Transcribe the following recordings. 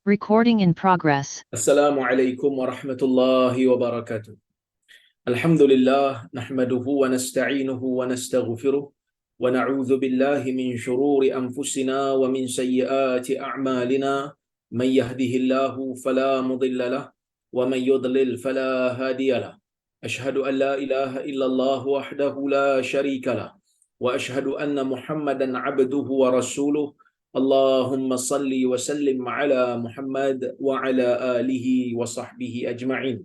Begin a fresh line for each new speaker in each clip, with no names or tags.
Recording in progress.
Assalamualaikum warahmatullahi wabarakatuh. Alhamdulillah nahmaduhu wa nasta'inuhu wa nastaghfiruh wa na'udzu billahi min shururi anfusina wa min sayyiati a'malina may yahdihillahu fala mudilla lahu wa may yudlil fala hadiyalah. Ashhadu an la ilaha illallah wahdahu la syarika lah wa ashhadu anna Muhammadan 'abduhu wa rasuluh. Allahumma salli wa sallim ala Muhammad wa ala alihi wa sahbihi ajma'in.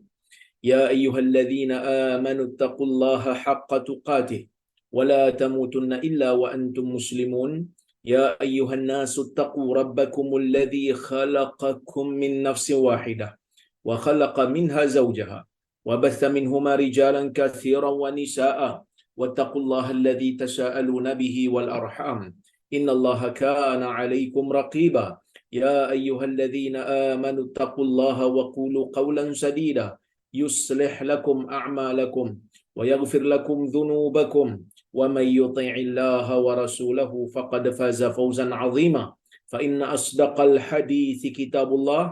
يا أيها الذين آمنوا اتقوا الله حق تقاته ولا تموتن إلا وأنتم مسلمون. يا أيها الناس اتقوا ربكم الذي خلقكم من نفس واحدة وخلق منها زوجها وبث منهما رجالا كثيرا ونساء واتقوا الله الذي تساءلون به والأرحام إن الله كان عليكم رقيبا. يا أيها الذين آمنوا اتقوا الله وقولوا قولا سديدا يصلح لكم أعمالكم ويغفر لكم ذنوبكم ومن يطع الله ورسوله فقد فاز فوزا عظيما. فإن أصدق الحديث كتاب الله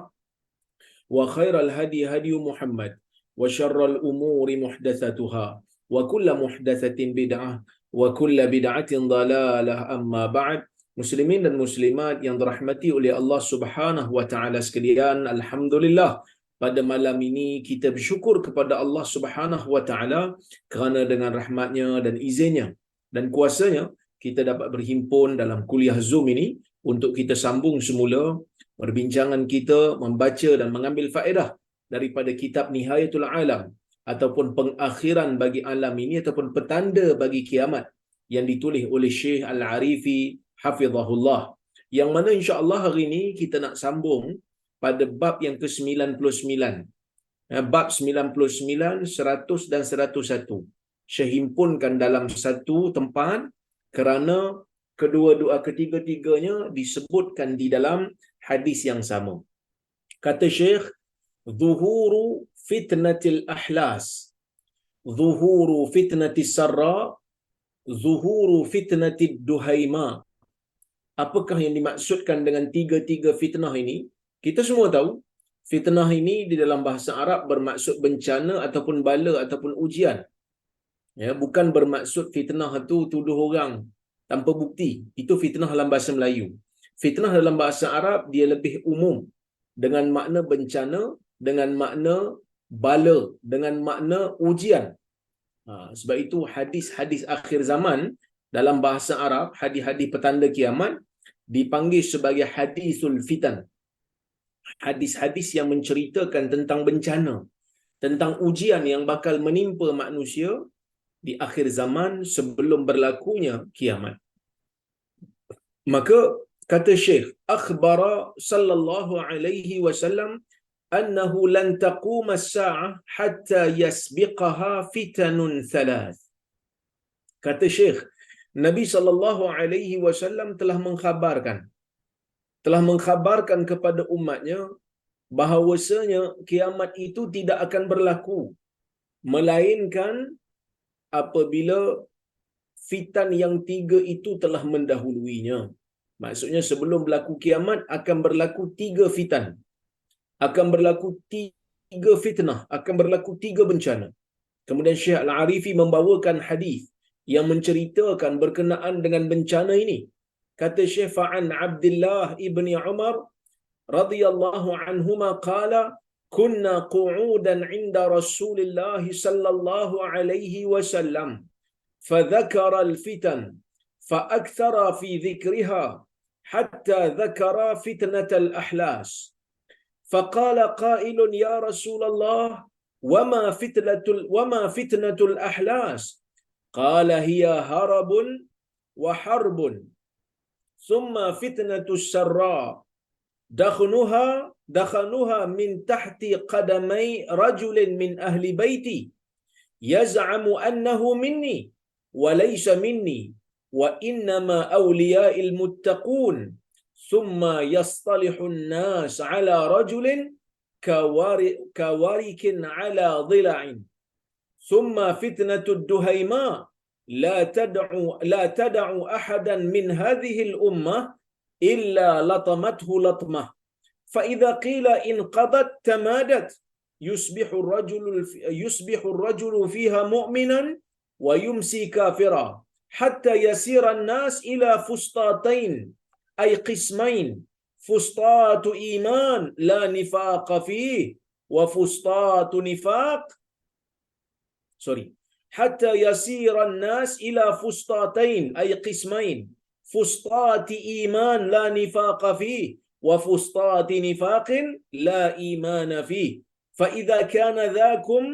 وخير الهدي هدي محمد وشر الأمور محدثاتها وكل محدثة بدعة وكل بدعة ضلالة. أما بعد. Muslimin dan muslimat yang dirahmati oleh Allah Subhanahu wa taala sekalian, alhamdulillah pada malam ini kita bersyukur kepada Allah Subhanahu wa taala kerana dengan rahmatnya dan izinnya dan kuasanya kita dapat berhimpun dalam kuliah Zoom ini untuk kita sambung semula perbincangan kita membaca dan mengambil faedah daripada kitab Nihayatul Alam ataupun pengakhiran bagi alam ini ataupun petanda bagi kiamat yang ditulis oleh Syekh Al-Arifi hafizahullah, yang mana insya-Allah hari ini kita nak sambung pada bab yang ke-99. Bab 99, 100 dan 101. Syekh himpunkan dalam satu tempat kerana ketiga-tiganya disebutkan di dalam hadis yang sama. Kata Syekh, zuhuru fitnatil ahlas, zuhuru fitnatis sarra, zuhuru fitnatid duhaima. Apakah yang dimaksudkan dengan tiga fitnah ini? Kita semua tahu fitnah ini di dalam bahasa Arab bermaksud bencana ataupun bala ataupun ujian. Ya, bukan bermaksud fitnah itu tuduh orang tanpa bukti. Itu fitnah dalam bahasa Melayu. Fitnah dalam bahasa Arab dia lebih umum dengan makna bencana, dengan makna bala, dengan makna ujian. Sebab itu hadis-hadis akhir zaman dalam bahasa Arab, hadis-hadis petanda kiamat dipanggil sebagai hadisul fitan. Hadis-hadis yang menceritakan tentang bencana, tentang ujian yang bakal menimpa manusia di akhir zaman sebelum berlakunya kiamat. Maka kata Syekh, akhbara sallallahu alaihi wasallam annahu lan taquma as-sa'ah hatta yasbiqaha fitanun thalath. Kata Syekh, Nabi sallallahu alaihi wasallam telah mengkhabarkan kepada umatnya bahawasanya kiamat itu tidak akan berlaku melainkan apabila fitan yang tiga itu telah mendahuluinya. Maksudnya sebelum berlaku kiamat akan berlaku tiga fitan, akan berlaku tiga fitnah, akan berlaku tiga bencana. Kemudian Syekh Al-Arifi membawakan hadis yang menceritakan berkenaan dengan bencana ini. Kata Syekh, fa'an Abdullah ibn Umar radhiyallahu anhuma qala kunna qu'udan 'inda Rasulillah sallallahu alaihi wasallam fadhakara al-fitan fa'akthara fi dhikriha hatta dhakara fitnatal ahlas faqala qailun ya Rasulullah wama fitnatul ahlas qala hiya harabun wa harbun thumma fitnatus sarra dakhanuha min tahti qadamai rajulin min ahli baiti yaz'amu annahu minni wa laysa minni wa innama awliya'il muttaqun thumma yastalihu an-nas ala rajulin kawarikin ala dhila'in thumma fitnatud duhaima la tad'u ahadan min hadhihi al-ummah إلا لطمته لطمة فإذا قيل انقضت تمادت يصبح الرجل فيها مؤمنا ويمسي كافرا حتى يسير الناس إلى فسطاطين أي قسمين فسطاط إيمان لا نفاق فيه وفسطاط نفاق حتى يسير الناس إلى فسطاطين أي قسمين فسطاط إيمان لا نفاق فيه وفسطاط نفاق لا إيمان فيه فإذا كان ذاكم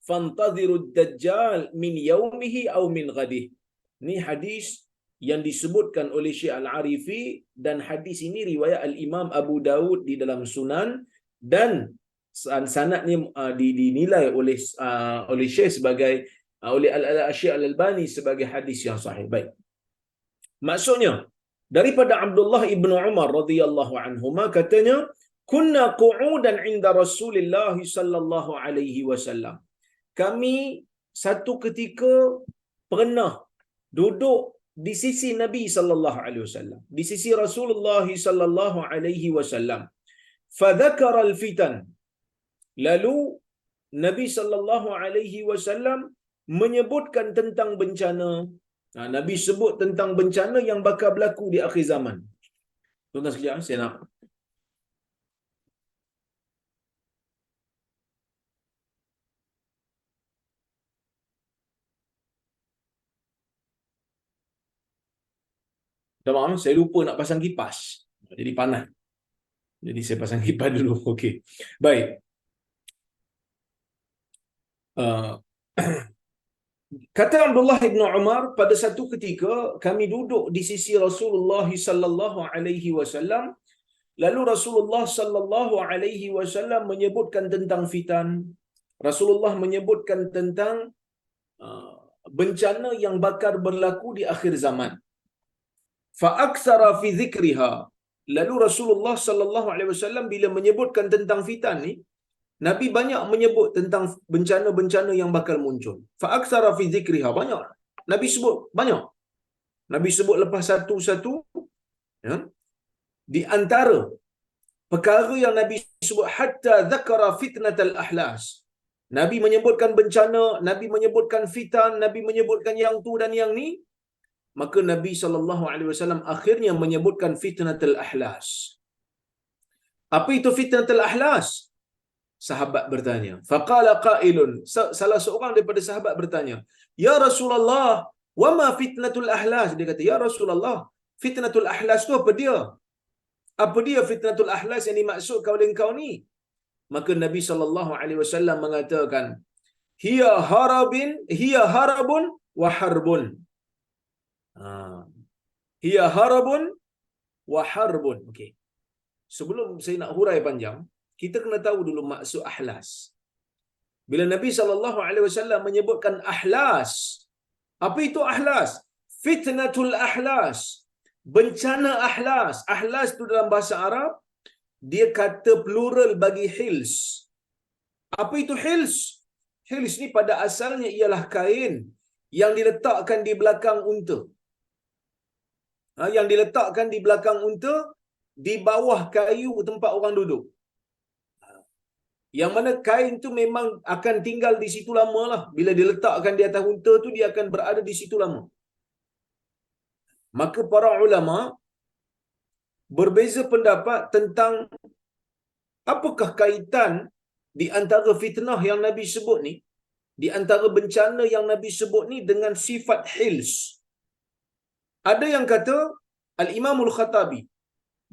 فانتظروا الدجال من يومه أو من غده. Ini hadis yang disebutkan oleh Syekh Al-Arifi, dan hadis ini riwayat Al-Imam Abu Dawud di dalam Sunan, dan sanadnya dinilai oleh Syekh sebagai oleh Syekh Al-Albani sebagai hadis yang sahih. Baik. Maksudnya daripada Abdullah ibn Umar radhiyallahu anhuma katanya, kunna qu'udan 'inda Rasulillah sallallahu alaihi wasallam. Kami satu ketika pernah duduk di sisi Nabi sallallahu alaihi wasallam, di sisi Rasulullah sallallahu alaihi wasallam. Fadzakara al-fitan. Lalu Nabi sallallahu alaihi wasallam menyebutkan tentang bencana. Nabi sebut tentang bencana yang bakal berlaku di akhir zaman. Tuan-tuan sekalian, saya nak maaf, saya lupa nak pasang kipas. Jadi panas. Jadi saya pasang kipas dulu. Okey. Baik. Kata Abdullah bin Umar, pada satu ketika kami duduk di sisi Rasulullah sallallahu alaihi wasallam, lalu Rasulullah sallallahu alaihi wasallam menyebutkan tentang fitan. Rasulullah menyebutkan tentang bencana yang bakal berlaku di akhir zaman. Fa aktsara fi dzikriha. Lalu Rasulullah sallallahu alaihi wasallam bila menyebutkan tentang fitan ni, Nabi banyak menyebut tentang bencana-bencana yang bakal muncul. Fa aktsara fi dzikriha, banyak. Nabi sebut banyak. Nabi sebut lepas satu-satu, ya. Di antara perkara yang Nabi sebut, hatta dzakara fitnatal ahlas. Nabi menyebutkan bencana, Nabi menyebutkan fitan, Nabi menyebutkan yang tu dan yang ni. Maka Nabi sallallahu alaihi wasallam akhirnya menyebutkan fitnatul ahlas. Apa itu fitnatul ahlas? Sahabat bertanya. Faqala qailun, salah seorang daripada sahabat bertanya, "Ya Rasulullah, wa ma fitnatul ahlas?" Dia kata, "Ya Rasulullah, fitnatul ahlas tu apa dia? Apa dia fitnatul ahlas yang dimaksudkan oleh engkau ni?" Maka Nabi sallallahu alaihi wasallam mengatakan, hiya harabun wa harbun." Hiya harabun wa harbun. Okey. Sebelum saya nak hurai panjang, kita kena tahu dulu maksud ahlas. Bila Nabi sallallahu alaihi wasallam menyebutkan ahlas, apa itu ahlas? Fitnatul ahlas. Bencana ahlas. Ahlas itu dalam bahasa Arab, dia kata plural bagi hils. Apa itu hils? Hils ni pada asalnya ialah kain yang diletakkan di belakang unta. Yang diletakkan di belakang unta, di bawah kayu tempat orang duduk. Yang mana kain tu memang akan tinggal di situ lama lah. Bila diletakkan di atas unta tu, dia akan berada di situ lama. Maka para ulama berbeza pendapat tentang apakah kaitan di antara fitnah yang Nabi sebut ni, di antara bencana yang Nabi sebut ni dengan sifat hils. Ada yang kata, Al-Imamul Khattabi,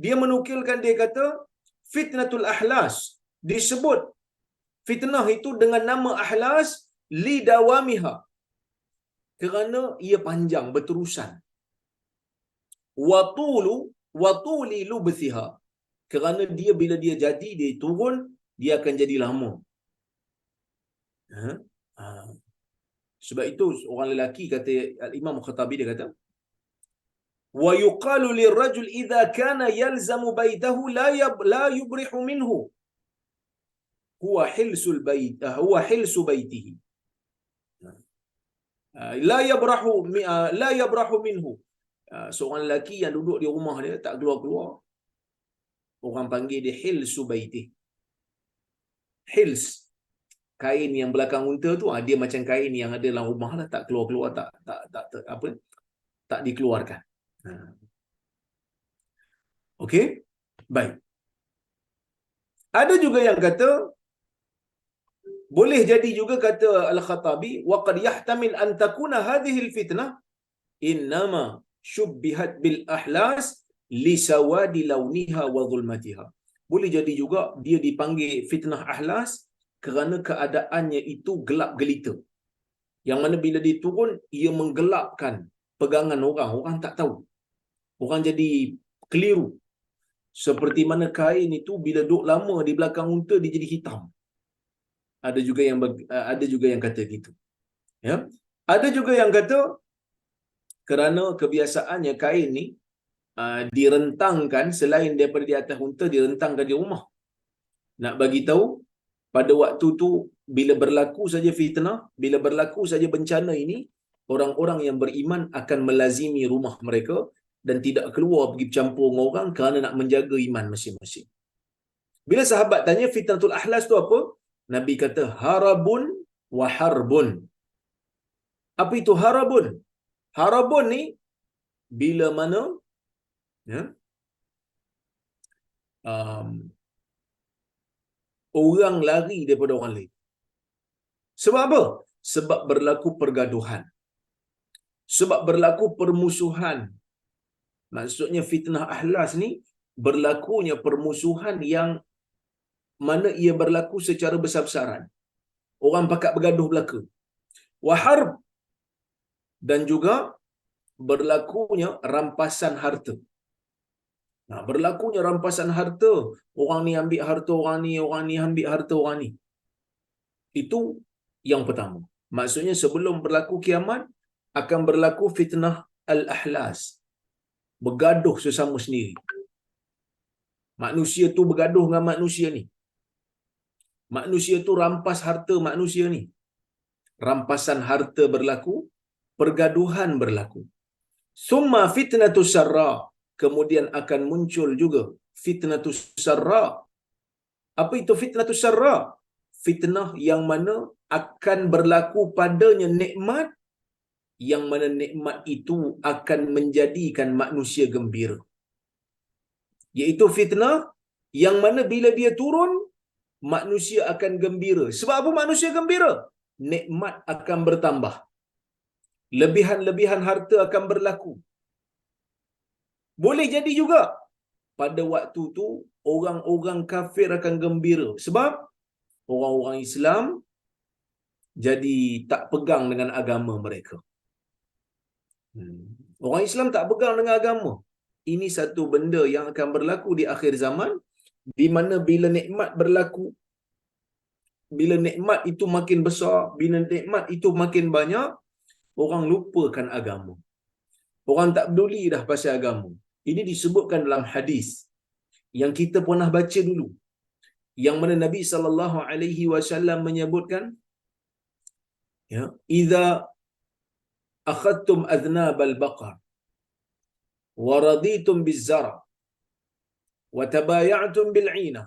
dia menukilkan, dia kata fitnatul ahlas disebut fitnah itu dengan nama ahlas li dawamiha, kerana ia panjang berterusan. Watuli lubthiha, kerana dia bila dia jadi, dia turun, dia akan jadi lama. Sebab itu orang lelaki kata, Al-Imam Khattabi dia kata, wa yuqalu lirrajul idza kana yalzamu baitahu la yubrihu minhu huwa hilsu baitihi la yabrahu minhu. seorang lelaki yang duduk di rumah dia tak keluar-keluar. Orang panggil dia hilsu baitih. Hils, kain yang belakang unta tu, dia macam kain yang ada dalam rumah lah, tak keluar-keluar, tak dikeluarkan. Okey, baik. Ada juga yang kata boleh jadi juga, kata Al-Khattabi, wa qad yahtamil an takuna hadhihi al-fitnah innama syubbihat bil ahlas li sawadi launiha wa zulmatiha. Boleh jadi juga dia dipanggil fitnah ahlas kerana keadaannya itu gelap gelita. Yang mana bila dia turun, ia menggelapkan pegangan orang. Orang tak tahu. Orang jadi keliru. Seperti mana kain itu bila duduk lama di belakang unta, dia jadi hitam. Ada juga yang kata gitu. Ya. Ada juga yang kata kerana kebiasaannya kain ni direntangkan, selain daripada di atas unta, direntangkan di rumah. Nak bagi tahu pada waktu tu bila berlaku saja fitnah, bila berlaku saja bencana ini, orang-orang yang beriman akan melazimi rumah mereka dan tidak keluar pergi bercampur dengan orang kerana nak menjaga iman masing-masing. Bila sahabat tanya fitnatul ahlas tu apa? Nabi kata harabun wa harbun. Apa itu harabun? Harabun ni bila mana ya, orang lari daripada orang lain. Sebab apa? Sebab berlaku pergaduhan. Sebab berlaku permusuhan. Maksudnya fitnah ahlas ni berlakunya permusuhan yang mana ia berlaku secara besar-besaran. Orang pakat bergaduh belaka. Waharb, dan juga berlakunya rampasan harta. Berlakunya rampasan harta. Orang ni ambil harta orang ni ambil harta orang ni. Itu yang pertama. Maksudnya sebelum berlaku kiamat, akan berlaku fitnah al-ahlas. Bergaduh sesama sendiri. Manusia tu bergaduh dengan manusia ni. Manusia tu rampas harta manusia ni. Rampasan harta berlaku, pergaduhan berlaku. Summa fitnatus sarra, kemudian akan muncul juga fitnatus sarra. Apa itu fitnatus sarra? Fitnah yang mana akan berlaku padanya nikmat, yang mana nikmat itu akan menjadikan manusia gembira. Iaitu fitnah yang mana bila dia turun, manusia akan gembira. Sebab apa manusia gembira? Nikmat akan bertambah. Lebihan-lebihan harta akan berlaku. Boleh jadi juga pada waktu tu orang-orang kafir akan gembira. Sebab orang-orang Islam jadi tak pegang dengan agama mereka. Orang Islam tak pegang dengan agama. Ini satu benda yang akan berlaku di akhir zaman, di mana bila nikmat berlaku, bila nikmat itu makin besar, bila nikmat itu makin banyak, orang lupakan agama. Orang tak peduli dah pasal agama. Ini disebutkan dalam hadis yang kita pernah baca dulu, yang mana Nabi SAW menyebutkan, ya, idza akhadtum adnabal baqar wa raditum biz-zara wa tabaya'tum bil-'inah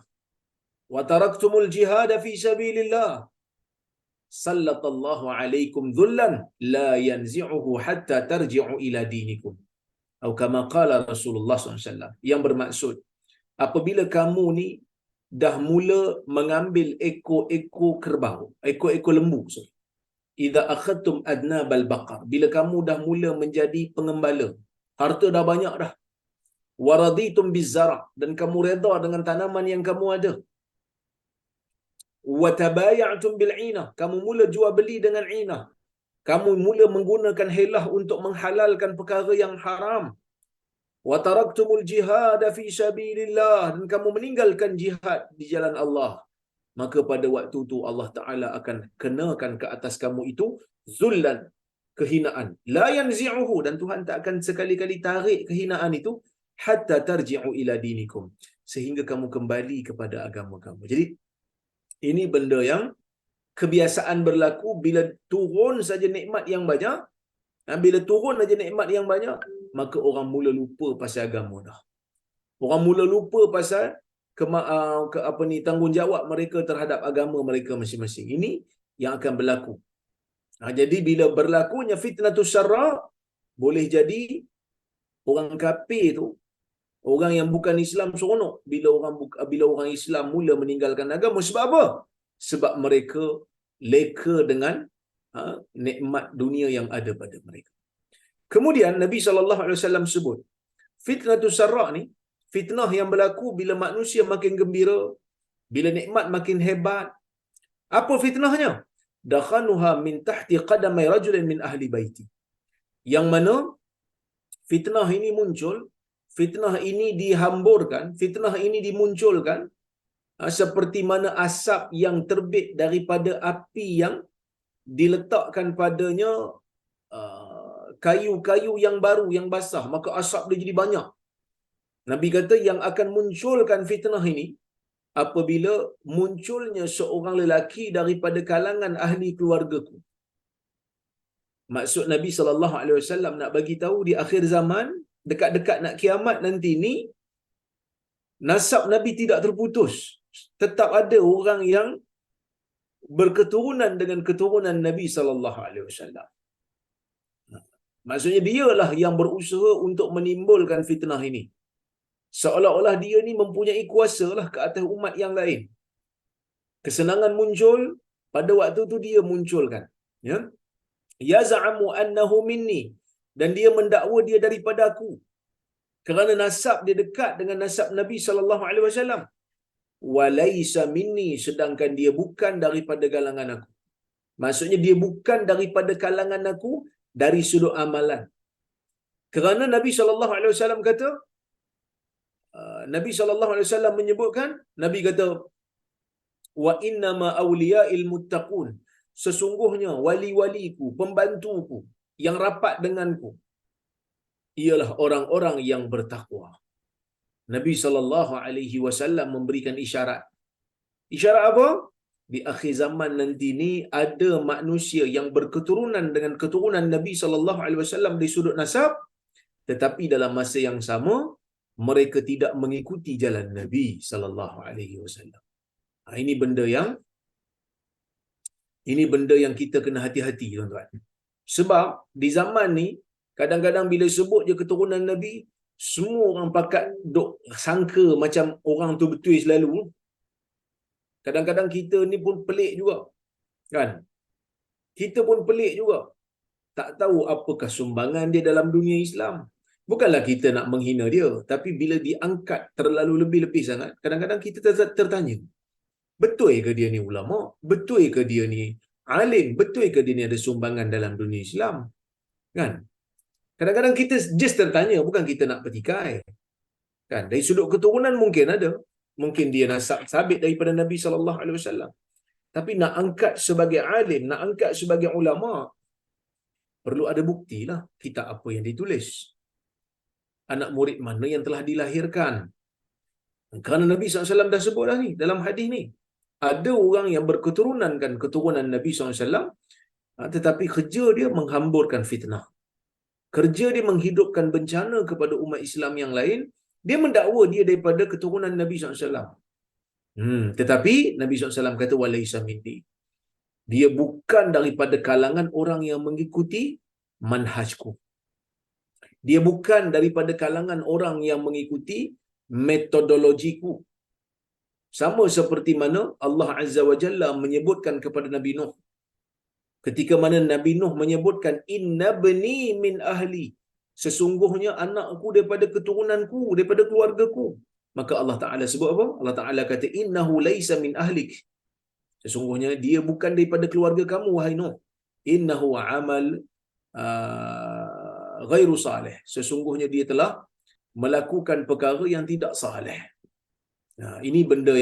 wa taraktumul jihad fi sabilillah sallallahu alaikum dhullan la yanzi'uhu hatta tarji'u ila dinikum, atau kama qala Rasulullah SAW. Yang bermaksud, apabila kamu ni dah mula mengambil ekor-ekor kerbau, ekor-ekor lembu, idza akhadtum adnabal baqar, bila kamu dah mula menjadi pengembala, harta dah banyak dah, waraditum bizara, dan kamu redha dengan tanaman yang kamu ada, wa tabaya'tum bil'inah, kamu mula jual beli dengan inah, kamu mula menggunakan hilah untuk menghalalkan perkara yang haram, wa taraktumul jihad fi sabilillah, dan kamu meninggalkan jihad di jalan Allah, maka pada waktu tu Allah Ta'ala akan kenakan ke atas kamu itu zullan, kehinaan, la yanzi'uhu, dan Tuhan tak akan sekali-kali tarik kehinaan itu, hatta tarji'u ila dinikum, sehingga kamu kembali kepada agama kamu. Jadi ini benda yang kebiasaan berlaku bila turun saja nikmat yang banyak. Bila turun saja nikmat yang banyak, maka orang mula lupa pasal agama dah. Orang mula lupa pasal tanggungjawab mereka terhadap agama mereka masing-masing. Ini yang akan berlaku. Jadi bila berlakunya fitnatus syarra, boleh jadi orang kafir tu, orang yang bukan Islam seronok bila orang Islam mula meninggalkan agama. Sebab apa? Sebab mereka leka dengan nikmat dunia yang ada pada mereka. Kemudian Nabi SAW sebut, fitnatus syarra ni, fitnah yang berlaku bila manusia makin gembira, bila nikmat makin hebat. Apa fitnahnya? Dakhanuha min tahti qadamai rajulin min ahli baiti. Yang mana fitnah ini muncul, fitnah ini dihamburkan, fitnah ini dimunculkan seperti mana asap yang terbit daripada api yang diletakkan padanya kayu-kayu yang baru, yang basah, maka asap dia jadi banyak. Nabi kata yang akan munculkan fitnah ini apabila munculnya seorang lelaki daripada kalangan ahli keluargaku. Maksud Nabi SAW nak bagi tahu di akhir zaman, dekat-dekat nak kiamat nanti ni, nasab Nabi tidak terputus. Tetap ada orang yang berketurunan dengan keturunan Nabi SAW. Maksudnya dialah yang berusaha untuk menimbulkan fitnah ini. Seolah-olah dia ni mempunyai kuasa lah ke atas umat yang lain. Kesenangan muncul, pada waktu tu dia munculkan. Ya? Yaz'amu annahu minni. Dan dia mendakwa dia daripada aku. Kerana nasab dia dekat dengan nasab Nabi SAW. Walaysa minni, sedangkan dia bukan daripada kalangan aku. Maksudnya dia bukan daripada kalangan aku dari sudut amalan. Kerana Nabi SAW kata, Nabi SAW menyebutkan, Nabi kata, wa innama awliya'il muttaqun, sesungguhnya wali-waliku, pembantuku yang rapat denganku ialah orang-orang yang bertakwa. Nabi SAW memberikan isyarat. Isyarat apa? Di akhir zaman nanti ni ada manusia yang berketurunan dengan keturunan Nabi SAW di sudut nasab, tetapi dalam masa yang sama mereka tidak mengikuti jalan Nabi SAW. Ini benda yang kita kena hati-hati, tuan-tuan. Sebab di zaman ni kadang-kadang bila sebut je keturunan Nabi, semua orang pakat duk sangka macam orang tu betul selalu. Kadang-kadang kita ni pun pelik juga, kan? Kita pun pelik juga. Tak tahu apakah sumbangan dia dalam dunia Islam. Bukanlah kita nak menghina dia, tapi bila diangkat terlalu lebih-lebih sangat, kadang-kadang kita tertanya, betul ke dia ni ulama? Betul ke dia ni alim? Betul ke dia ni ada sumbangan dalam dunia Islam? Kan? Kadang-kadang kita just tertanya, bukan kita nak petikai. Kan? Dari sudut keturunan mungkin ada. Mungkin dia nasab sabit daripada Nabi SAW. Tapi nak angkat sebagai alim, nak angkat sebagai ulama, perlu ada buktilah kitab apa yang ditulis. Anak murid mana yang telah dilahirkan. Kerana Nabi SAW dah sebut dah ni, dalam hadis ni. Ada orang yang berketurunankan keturunan Nabi SAW, tetapi kerja dia menghamburkan fitnah. Kerja dia menghidupkan bencana kepada umat Islam yang lain. Dia mendakwa dia daripada keturunan Nabi SAW. Tetapi Nabi SAW kata, walaysa minni. Dia bukan daripada kalangan orang yang mengikuti manhajku. Dia bukan daripada kalangan orang yang mengikuti metodologiku. Sama seperti mana Allah Azza wa Jalla menyebutkan kepada Nabi Nuh. Ketika mana Nabi Nuh menyebutkan, inna bani min ahli. Sesungguhnya anakku daripada keturunanku, daripada keluargaku. Maka Allah Ta'ala sebut apa? Allah Ta'ala kata, innahu laysa min ahlik. Sesungguhnya dia bukan daripada keluarga kamu, wahai Nuh. Innahu amal ghairu salih. Sesungguhnya dia telah melakukan perkara yang tidak salih. Ini benda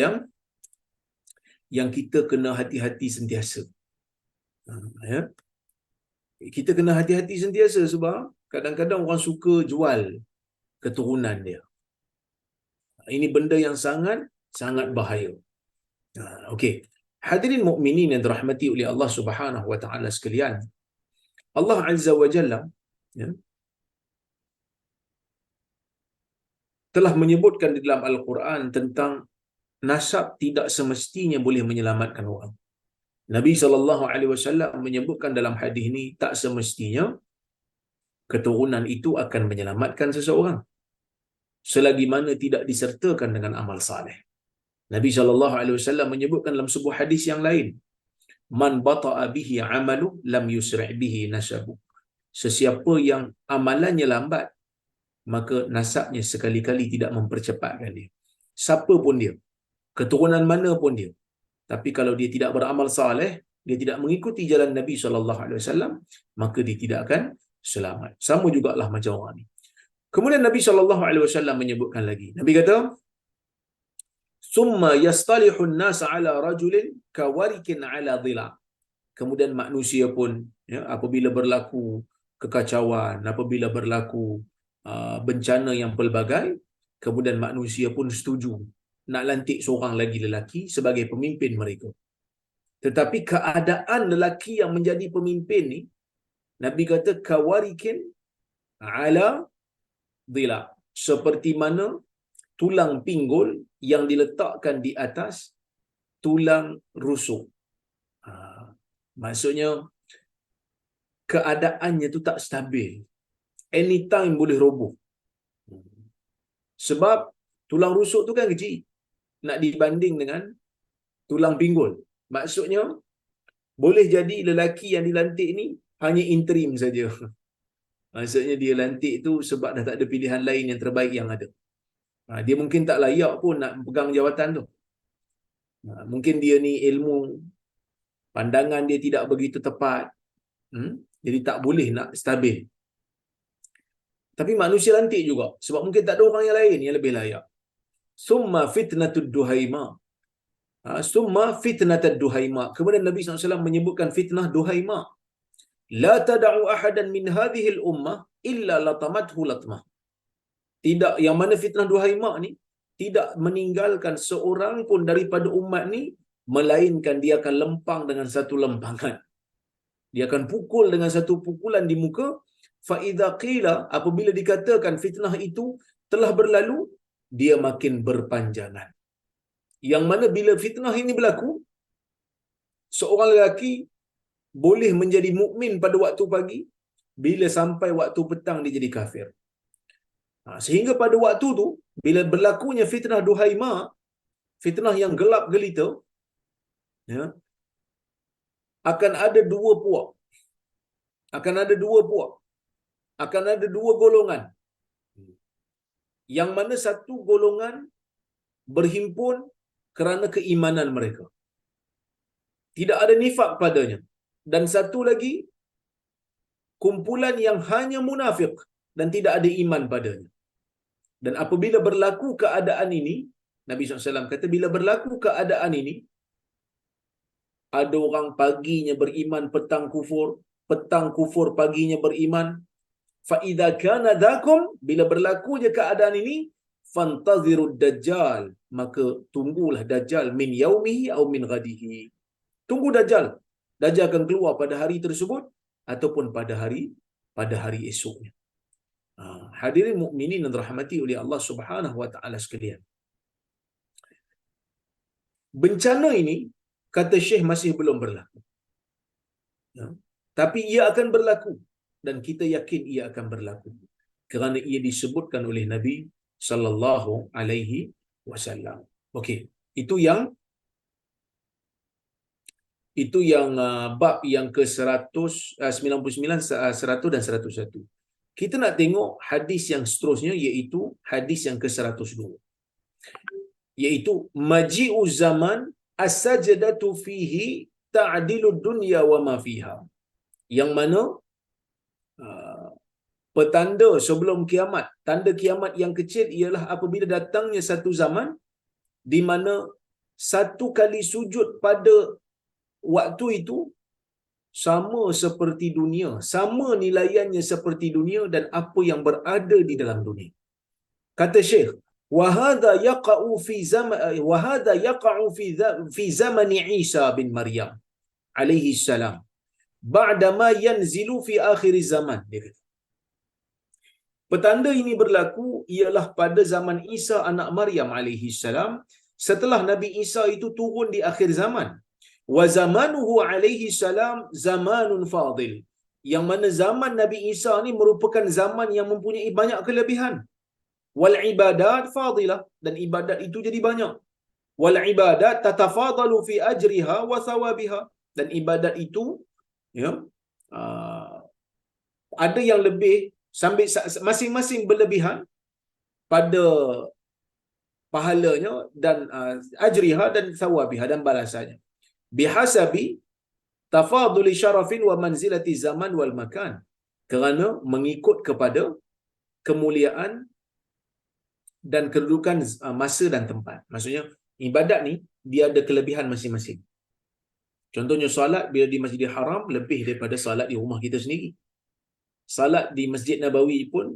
yang kita kena hati-hati sentiasa. Ya. Kita kena hati-hati sentiasa sebab kadang-kadang orang suka jual keturunan dia. Ini benda yang sangat bahaya. Okey. Hadirin mukminin yang dirahmati oleh Allah Subhanahu wa taala sekalian. Allah Azza wa Jalla, ya, telah menyebutkan di dalam Al-Quran tentang nasab tidak semestinya boleh menyelamatkan orang. Nabi SAW menyebutkan dalam hadis ini tak semestinya keturunan itu akan menyelamatkan seseorang selagi mana tidak disertakan dengan amal saleh. Nabi SAW menyebutkan dalam sebuah hadis yang lain, man bata'a bihi amalu lam yusri' bihi nasabu. Sesiapa yang amalannya lambat, maka nasabnya sekali-kali tidak mempercepatkan dia. Siapa pun dia, keturunan mana pun dia, tapi kalau dia tidak beramal saleh, dia tidak mengikuti jalan Nabi SAW, maka dia tidak akan selamat. Sama jugalah macam orang ni. Kemudian Nabi SAW menyebutkan lagi. Nabi kata, summa yastalihun nas ala rajulin kawarikin ala dhila. Kemudian manusia pun, ya, apabila berlaku kekacauan, apabila berlaku bencana yang pelbagai, kemudian manusia pun setuju nak lantik seorang lagi lelaki sebagai pemimpin mereka. Tetapi keadaan lelaki yang menjadi pemimpin ni, Nabi kata kawarikin ala dhila, seperti mana tulang pinggul yang diletakkan di atas tulang rusuk. Maksudnya keadaannya tu tak stabil, anytime boleh roboh. Sebab tulang rusuk tu kan kecil nak dibanding dengan tulang pinggul. Maksudnya boleh jadi lelaki yang dilantik ni hanya interim saja. Maksudnya dia lantik tu sebab dah tak ada pilihan lain yang terbaik yang ada. Dia mungkin tak layak pun nak pegang jawatan tu. Mungkin dia ni ilmu, pandangan dia tidak begitu tepat. Jadi tak boleh nak stabil. Tapi manusia lantik juga sebab mungkin tak ada orang yang lain yang lebih layak. Summa fitnatud duhaima. Summa fitnatud duhaima. Kemudian Nabi SAW menyebutkan fitnah duhaima. La tada'u ahadan min hadhil ummah illa latamathu latmah. Tidak, yang mana fitnah duhaima ni tidak meninggalkan seorang pun daripada umat ni melainkan dia akan lempang dengan satu lempangan. Dia akan pukul dengan satu pukulan di muka. Fa idza qila, apabila dikatakan fitnah itu telah berlalu, dia makin berpanjangan. Yang mana bila fitnah ini berlaku, seorang lelaki boleh menjadi mukmin pada waktu pagi, bila sampai waktu petang dia jadi kafir. Sehingga pada waktu tu, bila berlakunya fitnah duhaima, fitnah yang gelap gelita, ya, akan ada dua puak. Akan ada dua puak. Akan ada dua golongan. Yang mana satu golongan berhimpun kerana keimanan mereka, tidak ada nifak padanya. Dan satu lagi, kumpulan yang hanya munafik dan tidak ada iman padanya. Dan apabila berlaku keadaan ini, Nabi SAW kata, bila berlaku keadaan ini, ada orang paginya beriman, petang kufur, petang kufur, paginya beriman. Fa'idha kana dhakum, bila berlakunya keadaan ini, fantazirud dajjal, maka tunggulah Dajjal min yaumihi au min ghadihi. Tunggu Dajjal. Dajjal akan keluar pada hari tersebut ataupun pada hari esoknya. Hadirin mukminin yang dirahmati oleh Allah Subhanahu wa taala sekalian. Bencana ini kata Syekh masih belum berlaku. Ya. Tapi ia akan berlaku dan kita yakin ia akan berlaku kerana ia disebutkan oleh Nabi sallallahu alaihi wasallam. Okey, itu yang bab yang ke-199, 100 dan 101. Kita nak tengok hadis yang seterusnya, iaitu hadis yang ke-102. Iaitu maji'u zaman as-sajdatu fihi ta'dilu dunya wa ma fiha. Yang mana petanda sebelum kiamat, tanda kiamat yang kecil ialah apabila datangnya satu zaman di mana satu kali sujud pada waktu itu sama seperti dunia, sama nilaiannya seperti dunia dan apa yang berada di dalam dunia. Kata Syekh, wa hadha yaqa'u fi zaman Isa bin Maryam alaihi salam ba'da ma yanzilu fi akhir zaman. Dia kata, Petanda ini berlaku ialah pada zaman Isa anak Maryam alaihi salam, setelah Nabi Isa itu turun di akhir zaman. Wa zamanuhu alaihi salam zamanun fadil. Yang mana zaman Nabi Isa ni merupakan zaman yang mempunyai banyak kelebihan. Wal ibadat fadilah, dan ibadat itu jadi banyak. Wal ibadat tatafadalu fi ajriha wa thawabiha, dan ibadat itu ya ada yang lebih sambil masing-masing berlebihan pada pahalanya dan ajriha dan thawabiha dan balasannya. Bihasabi tafaduli syarafin wa manzilati zaman wal makan. Kerana mengikut kepada kemuliaan dan kedudukan masa dan tempat. Maksudnya ibadat ni dia ada kelebihan masing-masing. Contohnya solat bila di Masjidil Haram lebih daripada solat di rumah kita sendiri. Salat di Masjid Nabawi pun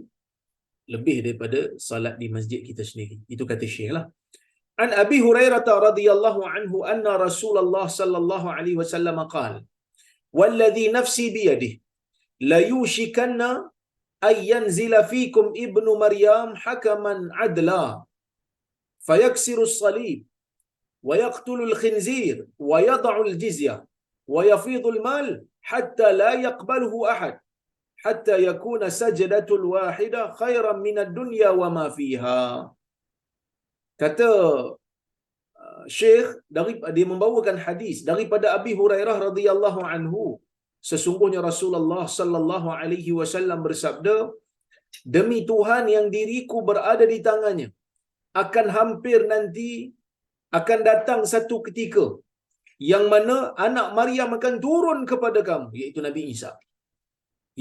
lebih daripada salat di masjid kita sendiri. Itu kata Syekh lah. An Abi Hurairah radhiyallahu anhu anna Rasulullah sallallahu alaihi wasallam qala walladhi nafsi biyadihi la yushikanna ay yanzila fikum ibnu Maryam hakaman adla fayaksiru as-salib wa yaqtulu al-khinzir wa yad'u al-jizya wa yafidu al-mal hatta la yaqbaluhu ahad hatta yakuna sajdatul wahida khairan minad dunya wa ma fiha. Kata Syekh dia membawakan hadis daripada Abi Hurairah radhiyallahu anhu, sesungguhnya Rasulullah sallallahu alaihi wasallam bersabda, demi Tuhan yang diriku berada di tangannya, akan hampir nanti akan datang satu ketika yang mana anak Maryam akan turun kepada kamu, iaitu Nabi Isa.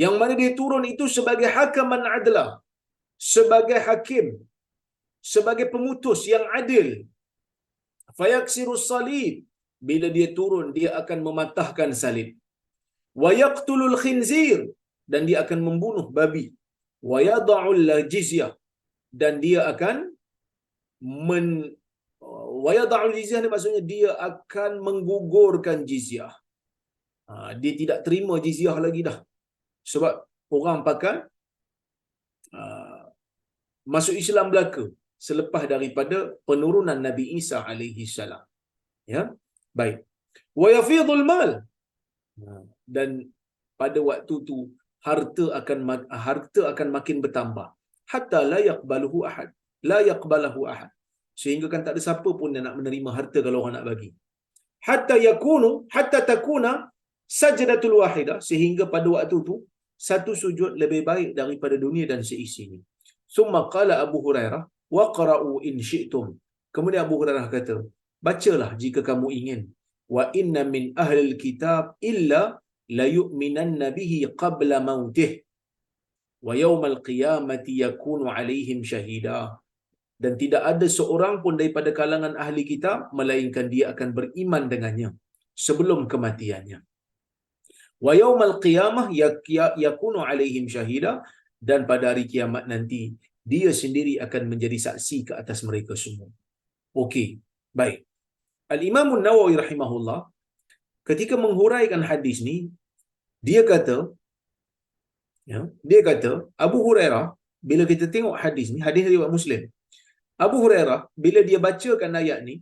Yang mana dia turun itu sebagai hakaman adla, sebagai hakim, sebagai pemutus yang adil. Fayaksirus salib, bila dia turun dia akan mematahkan salib. Wa yaqtulul khinzir, dan dia akan membunuh babi. Wa yad'ul jizyah, dan dia akan wa yad'ul jizyah ni maksudnya dia akan menggugurkan jizyah. Dia tidak terima jizyah lagi dah. Sebab orang pakai masuk Islam belaka selepas daripada penurunan Nabi Isa alaihi salam. Ya, baik. Wa yafidul mal, dan pada waktu tu harta akan makin bertambah. Hatta la yaqbaluhu ahad, la yaqbalahu ahad, sehingga kan tak ada siapa pun yang nak menerima harta kalau orang nak bagi. Hatta takuna sajdatul wahidah, sehingga pada waktu tu satu sujud lebih baik daripada dunia dan seisinya. Summa qala Abu Hurairah waqra'u in syi'tum. Kemudian Abu Hurairah kata, bacalah jika kamu ingin. Wa inna min ahlil kitab illa la yu'minanna bihi qabla mautih wa yawmal qiyamati yakunu alaihim syahida. Dan tidak ada seorang pun daripada kalangan ahli kitab melainkan dia akan beriman dengannya sebelum kematiannya. Wa yaumal qiyamah yakunu alaihim syahida, dan pada hari kiamat nanti dia sendiri akan menjadi saksi ke atas mereka semua. Okey, baik. Al-Imam An-Nawawi rahimahullah ketika menghuraikan hadis ni, dia kata Abu Hurairah, bila kita tengok hadis ni, hadis riwayat Muslim, Abu Hurairah bila dia bacakan ayat ni,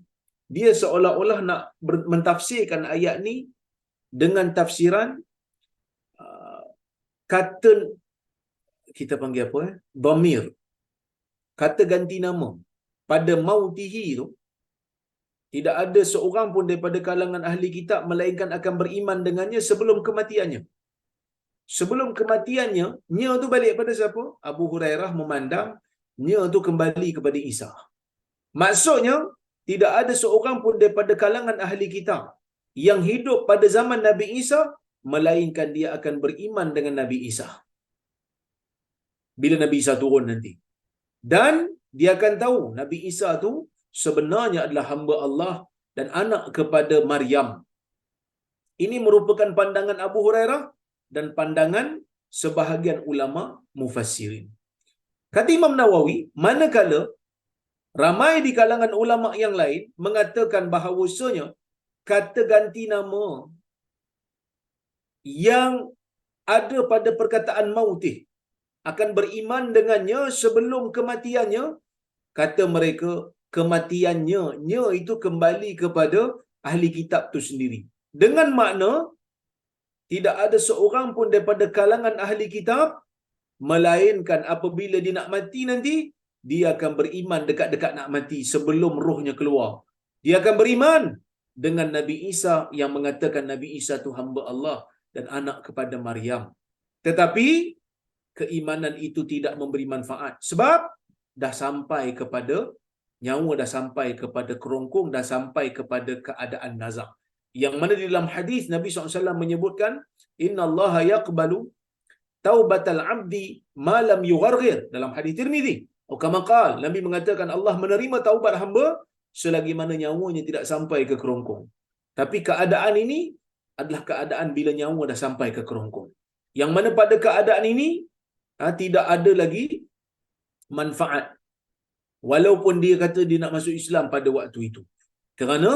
dia seolah-olah nak mentafsirkan ayat ni dengan tafsiran kata, kita panggil apa, dhamir, kata ganti nama. Pada mautihi tu, tidak ada seorang pun daripada kalangan ahli kitab melainkan akan beriman dengannya sebelum kematiannya. Sebelum kematiannya, nya tu balik pada siapa? Abu Hurairah memandang nya tu kembali kepada Isa. Maksudnya tidak ada seorang pun daripada kalangan ahli kitab yang hidup pada zaman Nabi Isa melainkan dia akan beriman dengan Nabi Isa bila Nabi Isa turun nanti. Dan dia akan tahu Nabi Isa tu sebenarnya adalah hamba Allah dan anak kepada Maryam. Ini merupakan pandangan Abu Hurairah dan pandangan sebahagian ulama mufassirin. Kata Imam Nawawi, manakala ramai di kalangan ulama yang lain mengatakan bahawasanya kata ganti nama yang ada pada perkataan mautih akan beriman dengannya sebelum kematiannya, kata mereka kematiannya nya itu kembali kepada ahli kitab tu sendiri. Dengan makna tidak ada seorang pun daripada kalangan ahli kitab melainkan apabila dia nak mati nanti, dia akan beriman dekat-dekat nak mati sebelum rohnya keluar. Dia akan beriman dengan Nabi Isa yang mengatakan Nabi Isa tu hamba Allah dan anak kepada Maryam. Tetapi keimanan itu tidak memberi manfaat sebab dah sampai kepada nyawa, dah sampai kepada kerongkong, dah sampai kepada keadaan nazak. Yang mana di dalam hadis Nabi SAW menyebutkan innallaha yaqbalu taubatal abdi ma lam yugharghir, dalam hadis Tirmizi. Atau kama qala, Nabi mengatakan Allah menerima taubat hamba selagi mana nyawanya tidak sampai ke kerongkong. Tapi keadaan ini adalah keadaan bila nyawa dah sampai ke kerongkong. Yang mana pada keadaan ini tidak ada lagi manfaat. Walaupun dia kata dia nak masuk Islam pada waktu itu. Kerana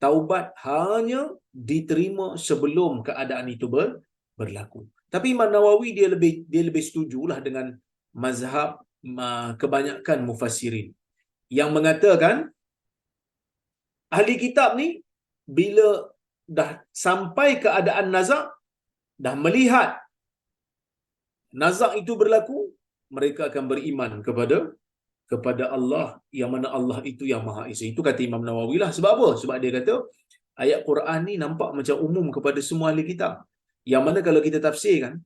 taubat hanya diterima sebelum keadaan itu berlaku. Tapi Imam Nawawi dia lebih setujulah dengan mazhab kebanyakan mufassirin yang mengatakan ahli kitab ni bila dah sampai keadaan nazak, dah melihat nazak itu berlaku, mereka akan beriman kepada Allah yang mana Allah itu yang Maha Esa. Itu kata Imam Nawawi lah. Sebab apa? Sebab dia kata ayat Quran ni nampak macam umum kepada semua ahli kitab. Yang mana kalau kita tafsirkan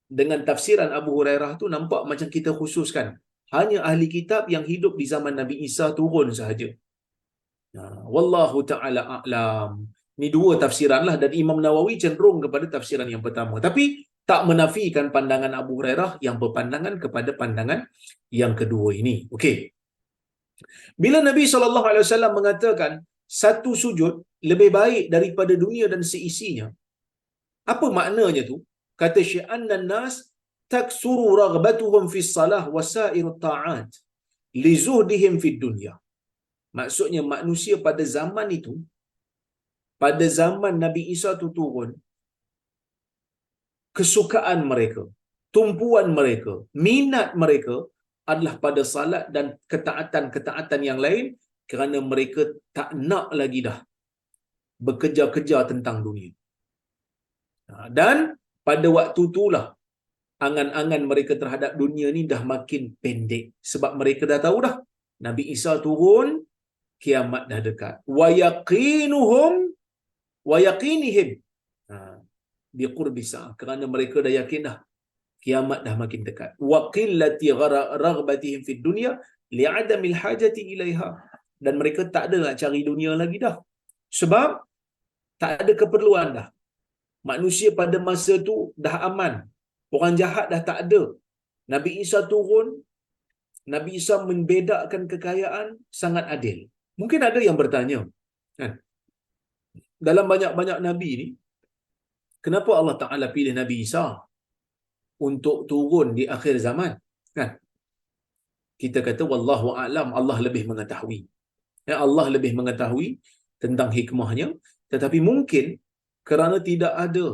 dengan tafsiran Abu Hurairah tu nampak macam kita khususkan hanya ahli kitab yang hidup di zaman Nabi Isa turun sahaja. Wallahu ta'ala a'lam. Ni dua tafsiran lah dan Imam Nawawi cenderung kepada tafsiran yang pertama. Tapi tak menafikan pandangan Abu Hurairah yang berpandangan kepada pandangan yang kedua ini. Okey. Bila Nabi SAW mengatakan satu sujud lebih baik daripada dunia dan seisinya, apa maknanya tu? Kata Syekh annan nas taksuru raghbatuhum fi salah wa sairut ta'at li zuhdihim fid dunya. Maksudnya manusia pada zaman itu, pada zaman Nabi Isa tu turun, kesukaan mereka, tumpuan mereka, minat mereka adalah pada salat dan ketaatan-ketaatan yang lain kerana mereka tak nak lagi dah bekerja-kerja tentang dunia. Dan pada waktu itulah angan-angan mereka terhadap dunia ni dah makin pendek sebab mereka dah tahu dah Nabi Isa turun, kiamat dah dekat. Wa yaqinuhum wa yaqinihim biqurbi sa'ah, kerana mereka dah yakin dah kiamat dah makin dekat. Wa qillati raghbatihim fid dunya li'adamil hajati ilaiha, dan mereka tak ada nak cari dunia lagi dah sebab tak ada keperluan dah. Manusia pada masa tu dah aman, orang jahat dah tak ada. Nabi Isa turun, Nabi Isa membedakan kekayaan, sangat adil. Mungkin ada yang bertanya, kan, dalam banyak-banyak Nabi ni, kenapa Allah Ta'ala pilih Nabi Isa untuk turun di akhir zaman? Kan? Kita kata, wallahu a'lam, Allah lebih mengetahui. Ya, Allah lebih mengetahui tentang hikmahnya. Tetapi mungkin kerana tidak ada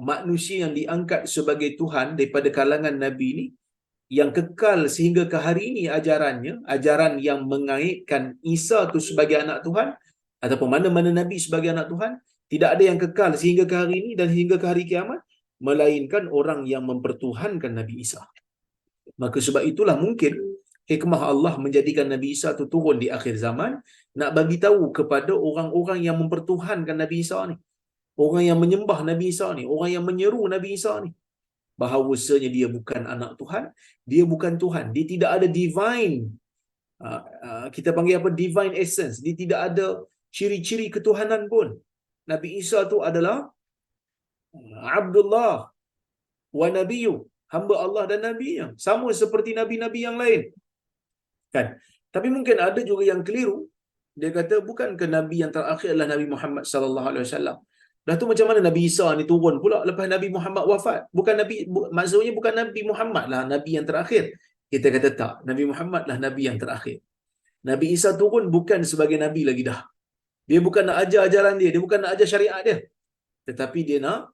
manusia yang diangkat sebagai Tuhan daripada kalangan Nabi ni, yang kekal sehingga ke hari ini ajarannya, ajaran yang mengaitkan Isa tu sebagai anak Tuhan, ataupun mana-mana Nabi sebagai anak Tuhan, tidak ada yang kekal sehingga ke hari ini dan hingga ke hari kiamat, melainkan orang yang mempertuhankan Nabi Isa. Maka sebab itulah mungkin hikmah Allah menjadikan Nabi Isa tu turun di akhir zaman, nak bagi tahu kepada orang-orang yang mempertuhankan Nabi Isa ni, orang yang menyembah Nabi Isa ni, orang yang menyeru Nabi Isa ni, bahawasanya dia bukan anak Tuhan, dia bukan Tuhan, dia tidak ada divine, kita panggil apa, divine essence, dia tidak ada ciri-ciri ketuhanan pun. Nabi Isa tu adalah Abdullah wa Nabiyyu, hamba Allah dan Nabi-Nya, sama seperti Nabi-Nabi yang lain. Kan? Tapi mungkin ada juga yang keliru. Dia kata, bukankah Nabi yang terakhir adalah Nabi Muhammad sallallahu alaihi wasallam? Dah tu macam mana Nabi Isa ni turun pula lepas Nabi Muhammad wafat? Bukan Nabi, maksudnya bukan Nabi Muhammad lah Nabi yang terakhir. Kita kata tak, Nabi Muhammad lah Nabi yang terakhir. Nabi Isa turun bukan sebagai Nabi lagi dah. Dia bukan nak ajar ajaran dia bukan nak ajar syariat dia. Tetapi dia nak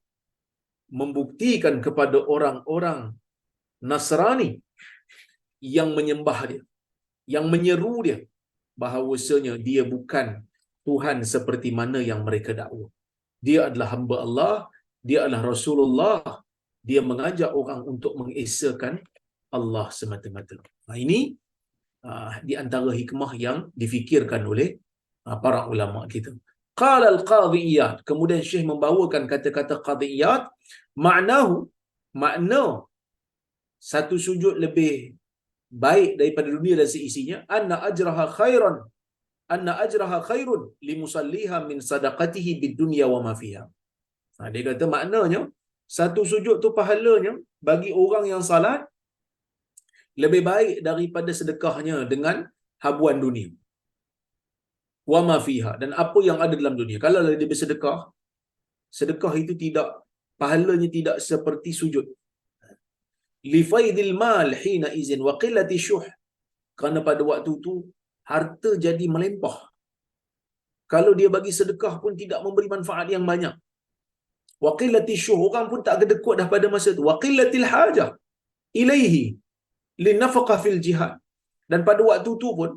membuktikan kepada orang-orang Nasrani yang menyembah dia, yang menyeru dia, bahawasanya dia bukan Tuhan seperti mana yang mereka dakwa. Dia adalah hamba Allah, dia adalah Rasulullah, dia mengajak orang untuk mengesakan Allah semata-mata. Ini di antara hikmah yang difikirkan oleh para ulama kita. Qala al-Qadhi Iyad, kemudian Syekh membawakan kata-kata Qadhi Iyad, makna satu sujud lebih baik daripada dunia dan seisinya, anna ajraha khairun limusalliha min sadaqatihi bid dunya wa ma fiha. Dia kata maknanya satu sujud tu pahalanya bagi orang yang salat lebih baik daripada sedekahnya dengan habuan dunia. Wa ma fiha, dan apa yang ada dalam dunia. Kalau dia bersedekah, sedekah itu tidak, pahalanya tidak seperti sujud. Li faidil mal hina izin wa qillati syuh, kerana pada waktu tu harta jadi melimpah. Kalau dia bagi sedekah pun tidak memberi manfaat yang banyak. Wa qillati syuh, orang pun tak kedekut dah pada masa tu. Wa qillatil hajah ilaihi linafaqah fil jihad, dan pada waktu tu pun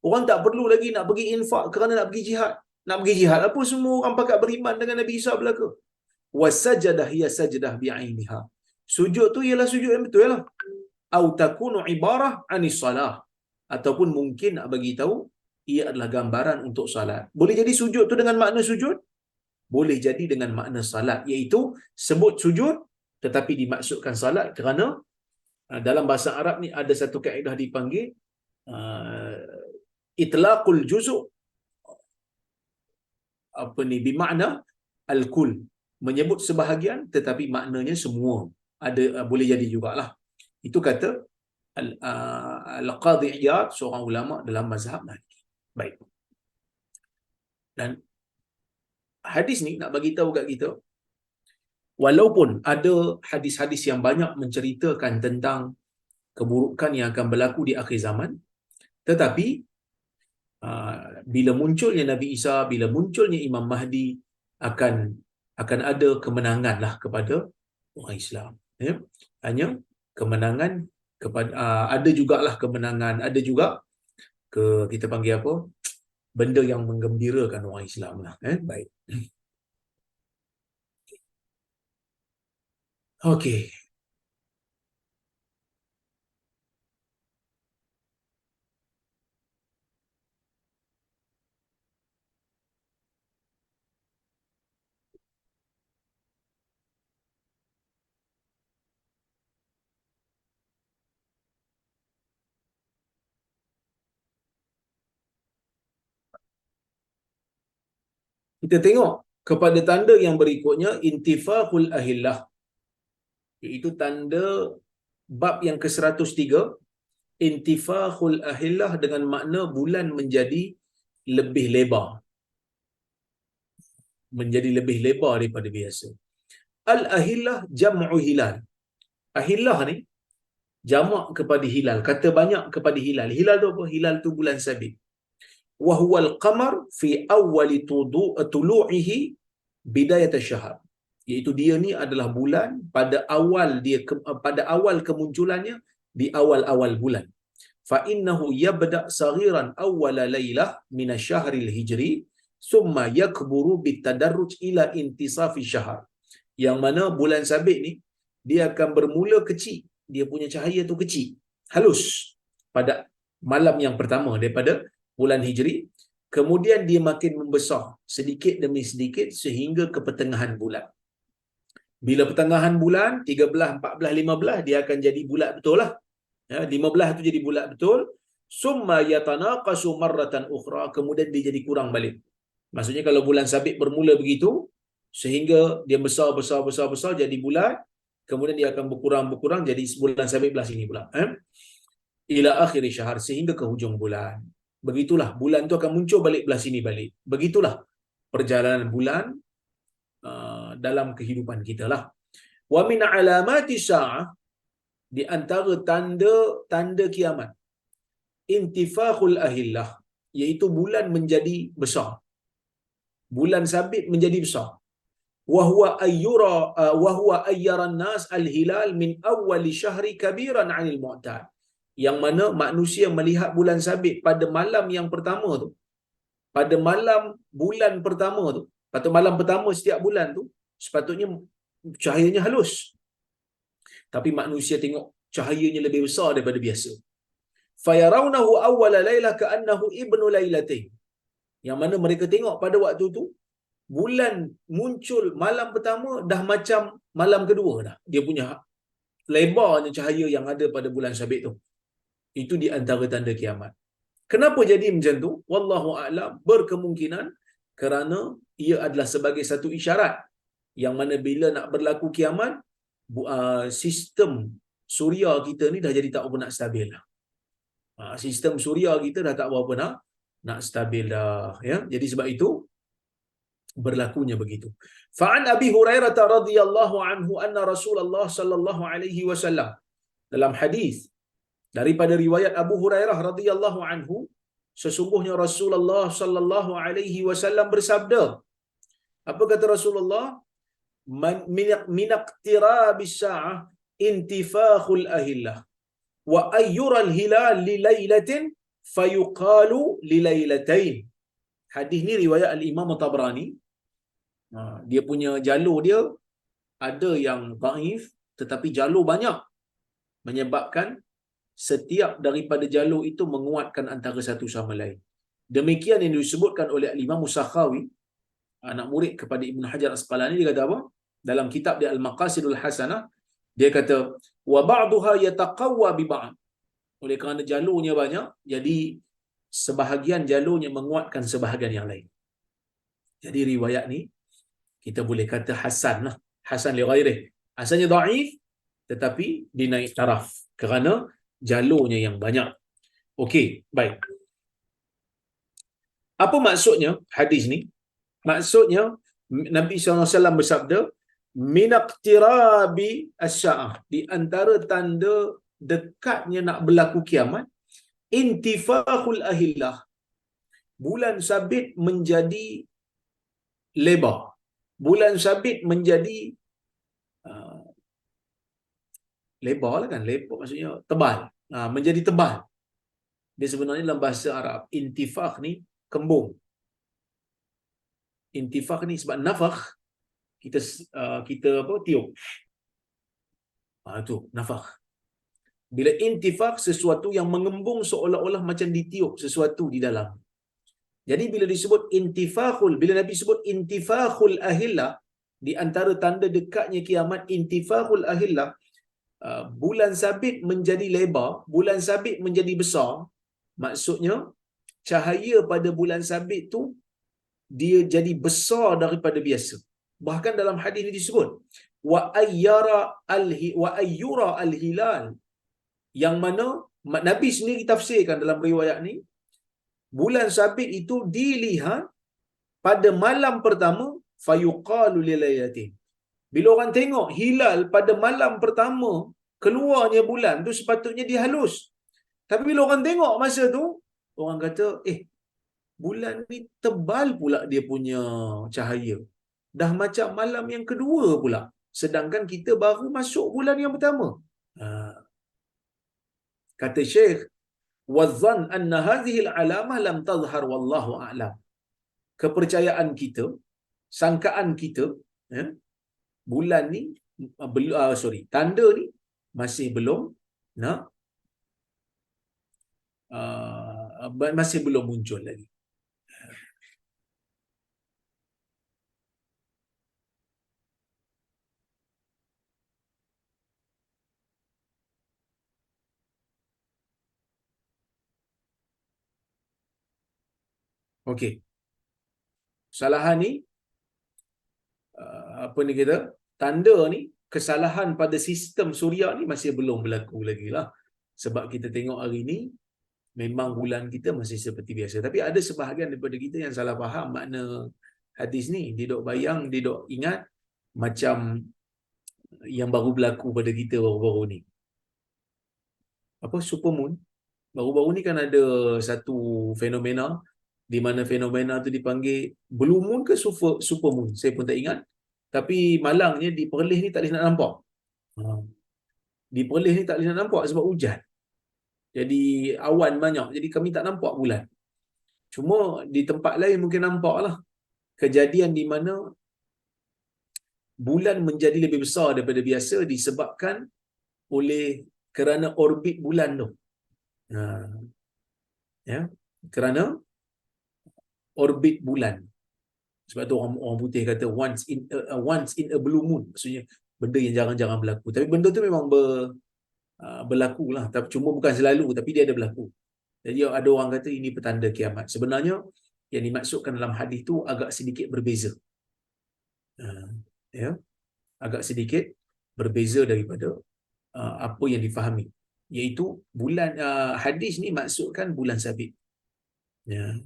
orang tak perlu lagi nak pergi infak kerana nak pergi jihad. Nak pergi jihad apa, semua orang pakat beriman dengan Nabi Isa belaka. Wasajadah hiya sajdah bi'ainiha, sujud tu ialah sujud yang betul lah. Au takunu ibarah anis salah, ataupun mungkin nak bagi tahu ia adalah gambaran untuk salat. Boleh jadi sujud tu dengan makna sujud, boleh jadi dengan makna salat, iaitu sebut sujud tetapi dimaksudkan salat, kerana dalam bahasa Arab ni ada satu kaedah dipanggil itlaqul juz' bermakna al-kul, menyebut sebahagian tetapi maknanya semua. Ada boleh jadi jugalah. Itu kata Al-Qadhi Iyad, seorang ulama dalam mazhab Maliki. Baik. Dan hadis ni nak bagi tahu kat kita, walaupun ada hadis-hadis yang banyak menceritakan tentang keburukan yang akan berlaku di akhir zaman, tetapi bila munculnya Nabi Isa, bila munculnya Imam Mahdi, akan ada kemenangan lah kepada orang Islam. Ya? Hanya kemenangan kepada ada jugalah kemenangan, ada juga kita panggil apa? Benda yang menggembirakan orang Islam lah. Baik. Okey. Kita tengok kepada tanda yang berikutnya, intifahul ahillah, iaitu tanda bab yang ke-103, intifahul ahillah, dengan makna bulan menjadi lebih lebar. Menjadi lebih lebar daripada biasa. Al-ahillah jam'u hilal. Ahillah ni jamak kepada hilal, kata banyak kepada hilal. Hilal tu apa? Hilal tu bulan sabit. Wa huwal qamar fi awwali tulu'ihi bidayat asy-syahr. Iaitu dia ni adalah bulan pada awal kemunculannya, di awal-awal bulan. Fa innahu yabda saghiran awwala lailah min asy-syahril hijri thumma yakburu bitadarruj ila intisafi syahr. Yang mana bulan sabit ni dia akan bermula kecil, dia punya cahaya tu kecil, halus pada malam yang pertama daripada bulan Hijri, kemudian dia makin membesar sedikit demi sedikit sehingga ke pertengahan bulan. Bila pertengahan bulan 13, 14, 15 dia akan jadi bulat betul lah. 15 tu jadi bulat betul. Summa yatanaqasu marratan ukhra, kemudian dia jadi kurang balik. Maksudnya kalau bulan sabit bermula begitu sehingga dia besar jadi bulat, kemudian dia akan berkurang jadi bulan sabit belah sini pula. Ila akhir syahr, sehingga ke hujung bulan. Begitulah bulan tu akan muncul balik belah sini balik. Begitulah perjalanan bulan dalam kehidupan kita lah. Wa min alamati sa'ah, di antara tanda kiamat, intifakhul ahillah, iaitu bulan menjadi besar. Bulan sabit menjadi besar. wa huwa ayyara an-nas al-hilal min awwal syahri kabiran 'anil mu'tad. Yang mana manusia melihat bulan sabit pada malam yang pertama tu. Pada malam bulan pertama tu, atau malam pertama setiap bulan tu, sepatutnya cahayanya halus. Tapi manusia tengok cahayanya lebih besar daripada biasa. Fayarawnahu awwala lailah ka'annahu ibnu lailatain. Yang mana mereka tengok pada waktu tu bulan muncul malam pertama dah macam malam kedua dah. Dia punya lebarnya cahaya yang ada pada bulan sabit tu. Itu di antara tanda kiamat. Kenapa jadi macam tu? Wallahu a'lam, berkemungkinan kerana ia adalah sebagai satu isyarat yang mana bila nak berlaku kiamat, sistem suria kita ni dah jadi tak berapa nak stabil lah. Sistem suria kita dah tak berapa nak stabil dah, ya. Jadi sebab itu berlakunya begitu. Fa'an Abi Hurairah radhiyallahu anhu anna Rasulullah sallallahu alaihi wasallam, dalam hadis daripada riwayat Abu Hurairah radhiyallahu anhu, sesungguhnya Rasulullah sallallahu alaihi wasallam bersabda. Apa kata Rasulullah? Min iqtirabis sa'ah intifakhul ahillah wa ayyural hilal li lailatin fayuqalu li lailatain. Hadis ni riwayat al-Imam Tabrani. Dia punya jalur dia ada yang dhaif, tetapi jalur banyak, menyebabkan setiap daripada jalur itu menguatkan antara satu sama lain. Demikian yang disebutkan oleh Imam Sakhawi, anak murid kepada Ibn Hajar Asqalani. Dia kata apa? Dalam kitab dia Al-Maqasidul Hasanah, dia kata wa ba'daha yataqawwa bi ba'd. Oleh kerana jalurnya banyak, jadi sebahagian jalurnya menguatkan sebahagian yang lain. Jadi riwayat ni kita boleh kata hasan lah, hasan li ghairih. Asalnya dhaif tetapi dinaik taraf kerana jalurnya yang banyak. Okey, baik. Apa maksudnya hadis ni? Maksudnya Nabi SAW bersabda, min iqtirabi as-sa'ah, di antara tanda dekatnya nak berlaku kiamat, intifakhul ahillah, bulan sabit menjadi lebar. Bulan sabit menjadi lebar lah kan, lebar maksudnya tebal. Menjadi tebal. Dia sebenarnya dalam bahasa Arab, intifakh ni kembung. Intifakh ni sebab nafakh kita apa, tiup. Itu nafakh. Bila intifakh, sesuatu yang mengembung seolah-olah macam ditiup sesuatu di dalam. Jadi bila disebut intifakhul, bila Nabi sebut intifakhul ahillah, di antara tanda dekatnya kiamat, intifakhul ahillah, bulan sabit menjadi lebar, bulan sabit menjadi besar. Maksudnya cahaya pada bulan sabit tu dia jadi besar daripada biasa. Bahkan dalam hadis ini disebut wa ayyura al-hilal, yang mana Nabi sendiri tafsirkan dalam riwayat ni, bulan sabit itu dilihat pada malam pertama, fayuqalu lilailatin. Bila orang tengok hilal pada malam pertama keluarnya bulan tu, sepatutnya dia halus. Tapi bila orang tengok masa tu, orang kata, bulan ni tebal pula dia punya cahaya. Dah macam malam yang kedua pula. Sedangkan kita baru masuk bulan yang pertama. Kata Syekh, وَالظَّنْ أَنَّ هَذِهِ الْعَلَامَةِ لَمْ تَظْهَرْ وَاللَّهُ أَعْلَمُ. Kepercayaan kita, sangkaan kita, bulan ni, tanda ni masih belum masih belum muncul lagi. Okey. Kesalahan ni, apa ni kita, tanda ni, kesalahan pada sistem suria ni masih belum berlaku lagi lah. Sebab kita tengok hari ni, memang bulan kita masih seperti biasa. Tapi ada sebahagian daripada kita yang salah faham makna hadis ni. Dia dok bayang, dia dok ingat macam yang baru berlaku pada kita baru-baru ni. Apa? Supermoon. Baru-baru ni kan ada satu fenomena, di mana fenomena tu dipanggil blue moon ke supermoon. Saya pun tak ingat. Tapi malangnya di Perlis ni tak boleh nak nampak. Ha. Di Perlis ni tak boleh nak nampak sebab hujan. Jadi awan banyak, jadi kami tak nampak bulan. Cuma di tempat lain mungkin nampak lah. Kejadian di mana bulan menjadi lebih besar daripada biasa disebabkan oleh kerana orbit bulan tu. Ha. Ya, kerana orbit bulan. Sebab tu orang putih kata once in a blue moon. Maksudnya benda yang jarang-jarang berlaku. Tapi benda tu memang berlaku lah. Cuma bukan selalu, tapi dia ada berlaku. Jadi ada orang kata ini petanda kiamat. Sebenarnya yang dimaksudkan dalam hadis tu agak sedikit berbeza. Ya, agak sedikit berbeza daripada apa yang difahami. Iaitu bulan hadis ni maksudkan bulan sabit. Ya,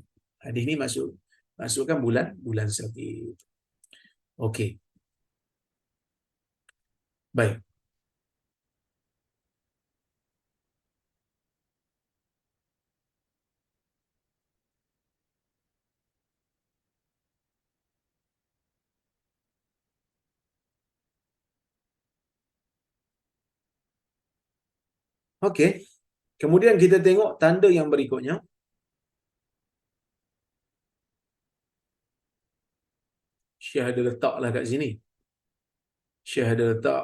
hadis ni maksudkan bulan sabit. Okey. Baik. Okey. Kemudian kita tengok tanda yang berikutnya. Syekh ada letaklah kat sini. Syekh ada letak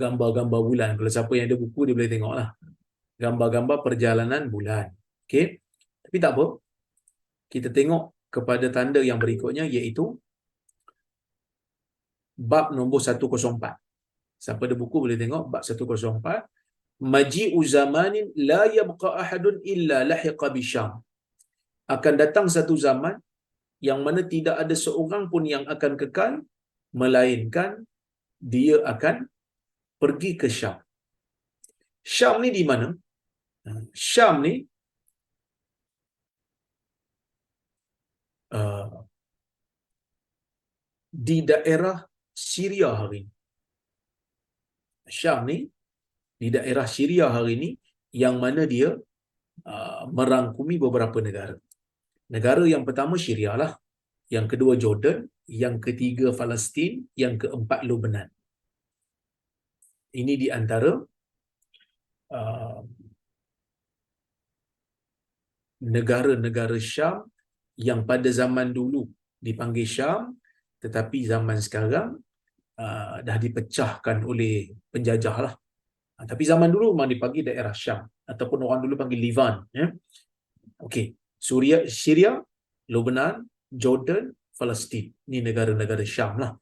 gambar-gambar bulan. Kalau siapa yang ada buku dia boleh tengoklah. Gambar-gambar perjalanan bulan. Okey. Tapi tak apa. Kita tengok kepada tanda yang berikutnya iaitu bab nombor 104. Siapa ada buku boleh tengok bab 104. Maji'u zamanin la yabqa ahadun illa lahiqa bisyam. Akan datang satu zaman yang mana tidak ada seorang pun yang akan kekal melainkan dia akan pergi ke Syam. Syam ni di mana? Syam ni di daerah Syria hari ini. Syam ni di daerah Syria hari ini yang mana dia merangkumi beberapa negara. Negara yang pertama Syria lah, yang kedua Jordan, yang ketiga Palestin, yang keempat Lebanon. Ini di antara negara-negara Syam yang pada zaman dulu dipanggil Syam, tetapi zaman sekarang dah dipecahkan oleh penjajah lah. Tapi zaman dulu memang dipanggil daerah Syam, ataupun orang dulu panggil Livan. Ya? Okey, Syria, Lebanon, Jordan, Palestin. Ini negara-negara Syam lah.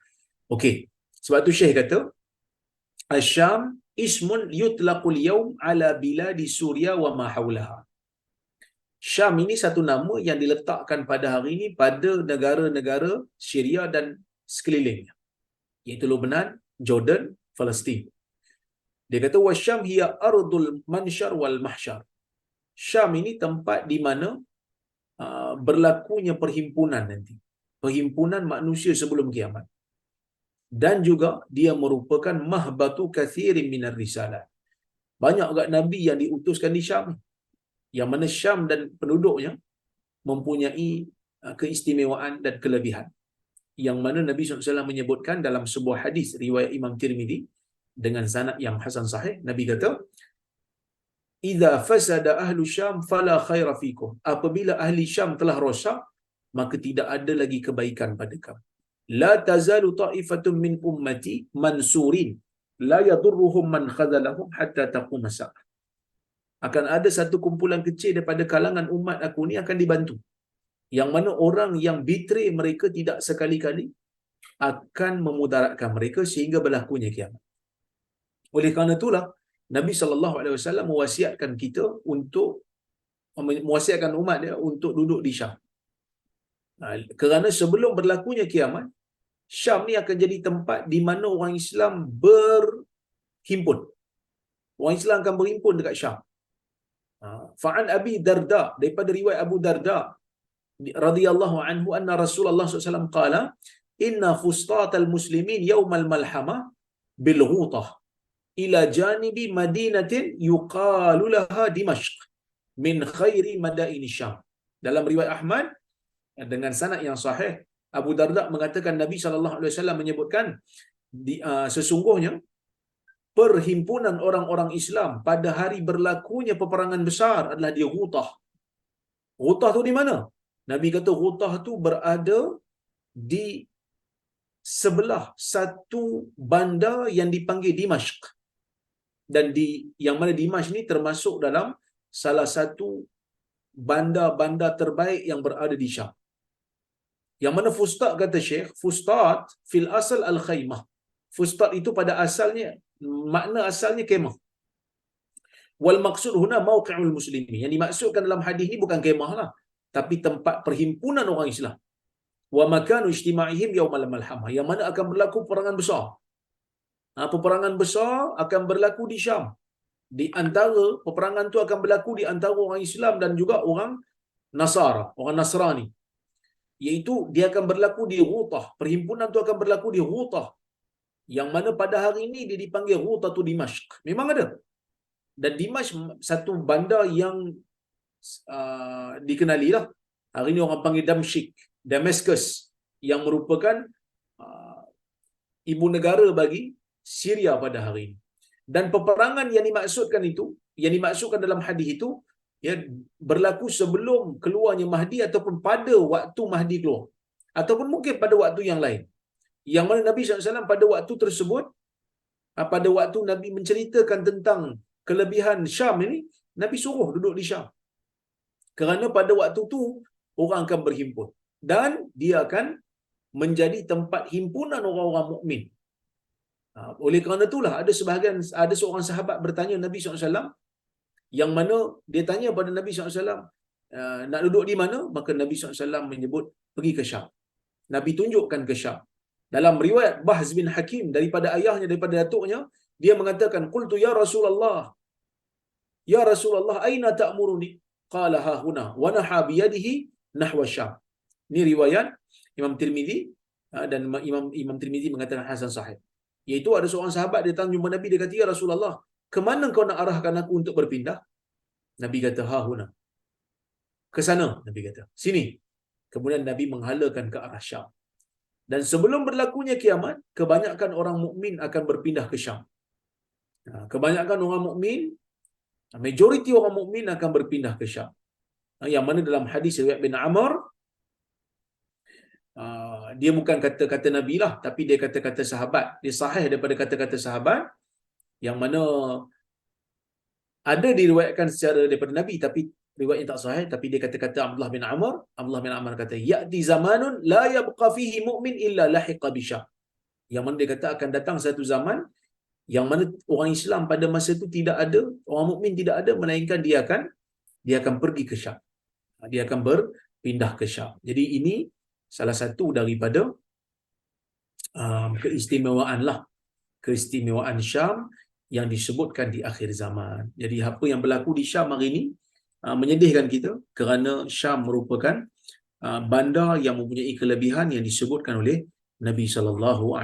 Okey, sebab tu Syekh kata, Asyam ismun yutlaqul yawm ala biladi Suria wa ma hawlaha. Syam ini satu nama yang diletakkan pada hari ini pada negara-negara Syria dan sekelilingnya, iaitu Lebanon, Jordan, Palestin. Dia kata wasyam hiya ardul mansyar wal mahsyar. Syam ini tempat di mana berlakunya perhimpunan nanti. Perhimpunan manusia sebelum kiamat. Dan juga dia merupakan mahbatu kathirin minar risalah. Banyak agak nabi yang diutuskan di Syam. Yang mana Syam dan penduduknya mempunyai keistimewaan dan kelebihan. Yang mana Nabi SAW menyebutkan dalam sebuah hadis riwayat Imam Tirmidzi dengan sanad yang hasan sahih, Nabi kata, "Idza fasada ahlu Syam fala khaira fikum." Apabila ahli Syam telah rosak, maka tidak ada lagi kebaikan pada kamu. La tazalu ta'ifatun min ummati mansurin la yadurruhum man khadalahum hatta taqum as-saah. Akan ada satu kumpulan kecil daripada kalangan umat aku ni akan dibantu. Yang mana orang yang betray mereka tidak sekali-kali akan memudaratkan mereka sehingga berlakunya kiamat. Oleh kerana itulah Nabi SAW mewasiatkan kita untuk mewasiatkan umat dia untuk duduk di Syam. Kerana sebelum berlakunya kiamat, Syam ni akan jadi tempat di mana orang Islam berhimpun. Orang Islam akan berhimpun dekat Syam. Fa'an Abi Darda, daripada riwayat Abu Darda radhiyallahu anhu anna Rasulullah SAW qala inna fustatal muslimin yawmal malhamah bil ghutah ila janibi madinatin yuqalu laha Dimashq min khairi madaini Syam. Dalam riwayat Ahmad dengan sanad yang sahih, Abu Darda mengatakan Nabi SAW menyebutkan sesungguhnya perhimpunan orang-orang Islam pada hari berlakunya peperangan besar adalah di Ghutah. Ghutah tu di mana? Nabi kata Ghutah tu berada di sebelah satu bandar yang dipanggil Dimashq. Dan yang mana Dimashq ni termasuk dalam salah satu bandar-bandar terbaik yang berada di Syam. Yang mana Fustat kata Syekh, Fustat fil asal al-khaymah. Fustat itu pada asalnya, makna asalnya kemah. Wal maksud huna mauqi'ul muslimin. Yang dimaksudkan dalam hadis ni bukan kemah lah, tapi tempat perhimpunan orang Islam. Wa makanu ijtima'ihim yaumal malhamah. Yang mana akan berlaku peperangan besar. Peperangan besar akan berlaku di Syam. Di antara peperangan tu akan berlaku di antara orang Islam dan juga orang Nasara, orang Nasrani. Iaitu dia akan berlaku di Ghutah. Perhimpunan tu akan berlaku di Ghutah. Yang mana pada hari ini dia dipanggil Ghutah tu Dimashq. Memang ada. Dan Dimashq satu bandar yang dikenali lah. Hari ini orang panggil Damascus, yang merupakan ibu negara bagi Syria pada hari ini. Dan peperangan yang dimaksudkan dalam hadis itu, ya, berlaku sebelum keluarnya Mahdi ataupun pada waktu Mahdi keluar. Ataupun mungkin pada waktu yang lain. Yang mana Nabi SAW pada waktu tersebut, pada waktu Nabi menceritakan tentang kelebihan Syam ini, Nabi suruh duduk di Syam. Kerana pada waktu tu orang akan berhimpun dan dia akan menjadi tempat himpunan orang-orang mukmin. Oleh kerana itulah ada seorang sahabat bertanya Nabi SAW, yang mana dia tanya pada Nabi SAW, nak duduk di mana? Maka Nabi SAW menyebut pergi ke Syam. Nabi tunjukkan ke Syam. Dalam riwayat Bahz bin Hakim daripada ayahnya, daripada datuknya, dia mengatakan, qultu ya Rasulullah, ya Rasulullah, aina ta'muruni? Qala ha huna wa naha bi yadihi nahwa Syam. Ini riwayat Imam Tirmizi, dan Imam Tirmizi mengatakan hasan sahih. Iaitu ada seorang sahabat dia datang jumpa Nabi, dia kata, ya Rasulullah, ke mana kau nak arahkan aku untuk berpindah? Nabi kata, ha huna. Ke sana, Nabi kata. Sini. Kemudian Nabi menghalakan ke arah Syam. Dan sebelum berlakunya kiamat, kebanyakan orang mukmin akan berpindah ke Syam. Kebanyakan orang mukmin, majoriti orang mukmin akan berpindah ke Syam. Yang mana dalam hadis riwayat bin Amr, dia bukan kata-kata Nabi lah, tapi dia kata-kata sahabat. Dia sahih daripada kata-kata sahabat, yang mana ada diriwayatkan secara daripada Nabi, tapi riwayatnya tak sahih. Tapi dia kata-kata Abdullah bin Amr kata, ya'ti zamanun la yabqa fihi mu'min illa lahiqa bi Syam. Yang mana dia kata akan datang satu zaman yang mana orang Islam pada masa itu tidak ada, orang mukmin tidak ada, melainkan dia akan pergi ke Syam. Dia akan berpindah ke Syam. Jadi ini salah satu daripada keistimewaan Syam yang disebutkan di akhir zaman. Jadi apa yang berlaku di Syam hari ini menyedihkan kita, kerana Syam merupakan bandar yang mempunyai kelebihan yang disebutkan oleh Nabi SAW.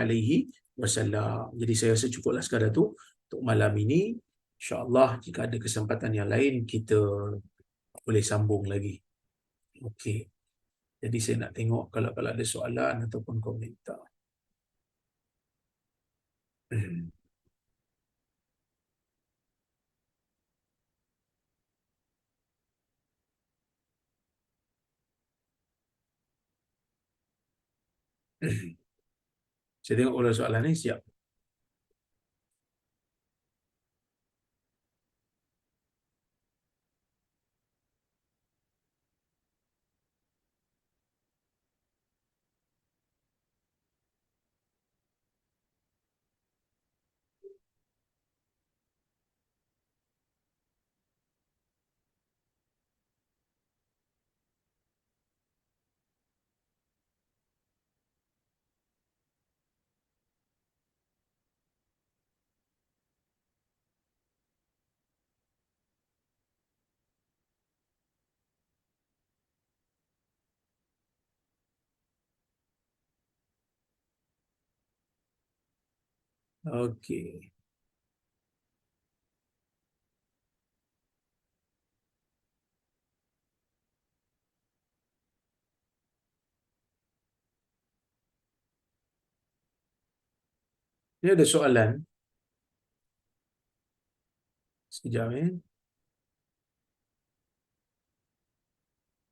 Jadi saya rasa cukuplah sekadar tu untuk malam ini. InsyaAllah jika ada kesempatan yang lain kita boleh sambung lagi. Okey. Jadi saya nak tengok kalau ada soalan ataupun komentar. Saya tengok kalau soalan ni siap. Okey. Ini ada soalan. Sekejap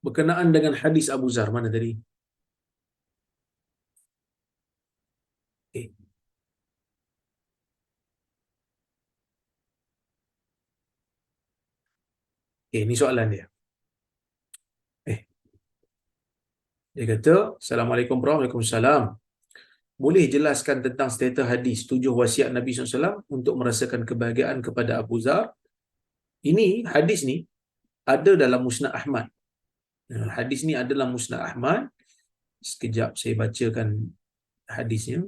berkenaan dengan hadis Abu Zar mana tadi? Eh, ini soalan dia. Eh, dia kata, Assalamualaikum warahmatullahi wabarakatuh. Boleh jelaskan tentang status hadis 7 wasiat Nabi SAW untuk merasakan kebahagiaan kepada Abu Zar? Ini hadis ni ada dalam Musnad Ahmad. Hadis ni adalah Musnad Ahmad. Sekejap saya bacakan hadisnya.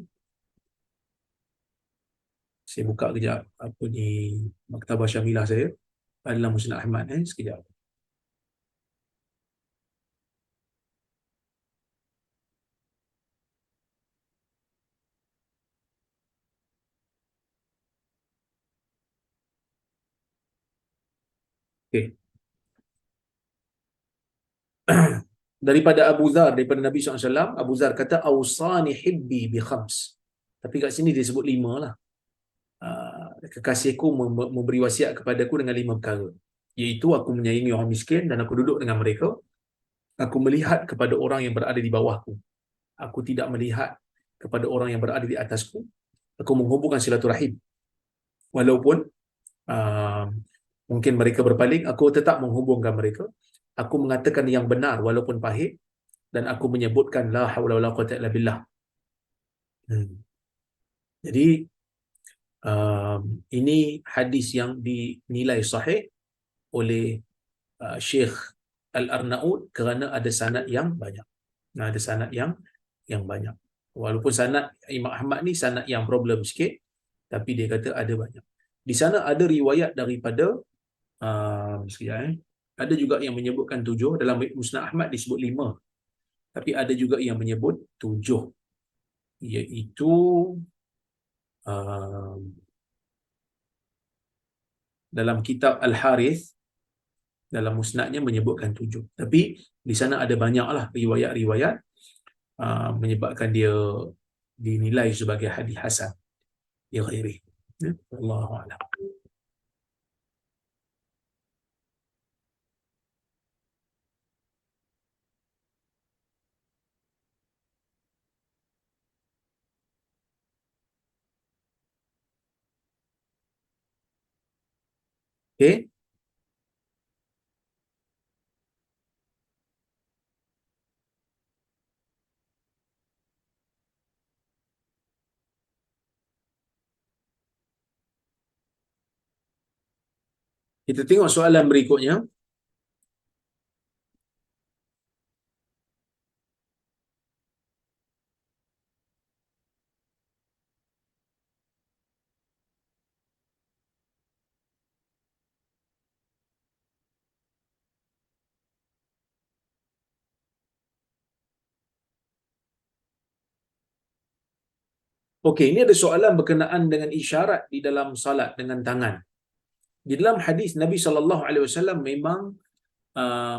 Saya buka kejap apa ni Maktabah Syamilah saya. Adalah Musnad Ahmad sekejap. Okey. Daripada Abu Zar, daripada Nabi SAW, Abu Zar kata ausani hibbi bi khams. Tapi kat sini dia sebut 5 lah. Kekasihku memberi wasiat kepadaku dengan 5 perkara, iaitu aku menyayangi orang miskin dan aku duduk dengan mereka, aku melihat kepada orang yang berada di bawahku, aku tidak melihat kepada orang yang berada di atasku, aku menghubungkan silaturahim walaupun uh, mungkin mereka berpaling, aku tetap menghubungkan mereka, aku mengatakan yang benar walaupun pahit, dan aku menyebutkan la haula wala quwwata illa billah. Jadi ini hadis yang dinilai sahih oleh Syekh Al-Arnaud kerana ada sanad yang banyak. Ada sanad yang banyak. Walaupun sanad Imam Ahmad ni sanad yang problem sikit, tapi dia kata ada banyak. Di sana ada riwayat daripada ada juga yang menyebutkan 7. Dalam Musnad Ahmad disebut 5, tapi ada juga yang menyebut 7, iaitu dalam kitab Al-Harith, dalam musnadnya menyebutkan 7. Tapi di sana ada banyaklah riwayat-riwayat menyebabkan dia dinilai sebagai hadis hasan ya ghairi. Wallahu a'lam. Okey. Kita tengok soalan berikutnya. Okey, ini ada soalan berkenaan dengan isyarat di dalam salat dengan tangan. Di dalam hadis Nabi SAW memang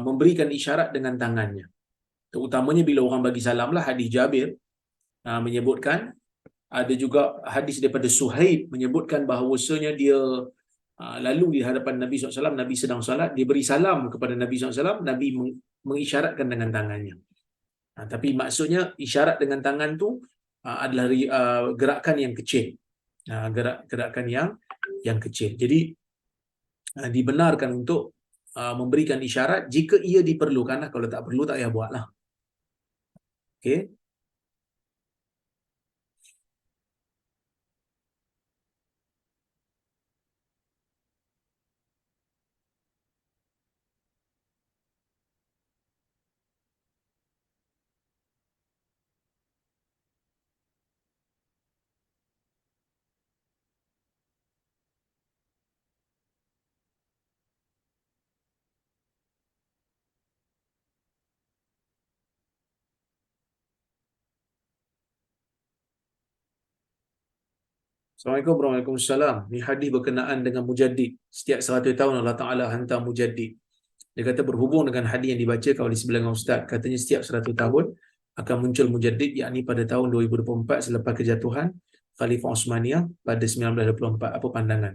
memberikan isyarat dengan tangannya. Terutamanya bila orang bagi salam lah, hadis Jabir menyebutkan. Ada juga hadis daripada Suhaib menyebutkan bahawasanya dia lalu di hadapan Nabi SAW, Nabi sedang salat, dia beri salam kepada Nabi SAW, Nabi mengisyaratkan dengan tangannya. Tapi maksudnya isyarat dengan tangan tu adalah gerakan yang kecil, gerakan yang kecil. Jadi dibenarkan untuk memberikan isyarat jika ia diperlukan lah. Kalau tak perlu tak payah buat lah. Okay. Assalamualaikum warahmatullahi wabarakatuh. Ini hadis berkenaan dengan mujaddid. Setiap 100 tahun Allah Ta'ala hantar mujaddid. Dia kata berhubung dengan hadis yang dibacakan oleh sebilangan ustaz. Katanya setiap 100 tahun akan muncul mujaddid, yakni pada tahun 2024 selepas kejatuhan Khalifah Osmaniyah pada 1924. Apa pandangan?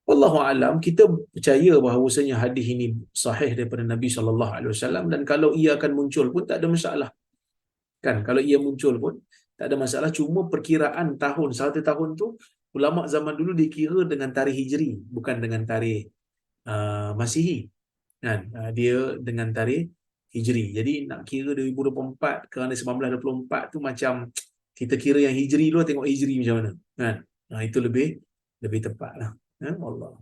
Wallahu alam, kita percaya bahawasanya hadis ini sahih daripada Nabi SAW, dan kalau ia akan muncul pun tak ada masalah. Kan, kalau ia muncul pun tak ada masalah. Cuma perkiraan tahun, satu tahun tu ulama zaman dulu dikira dengan tarikh Hijri, bukan dengan tarikh Masihi. Kan, dia dengan tarikh Hijri. Jadi nak kira 2024 kerana 1924 tu macam kita kira yang Hijri dulu, tengok Hijri macam mana. Kan? Itu lebih lebih tepat lah. Allah.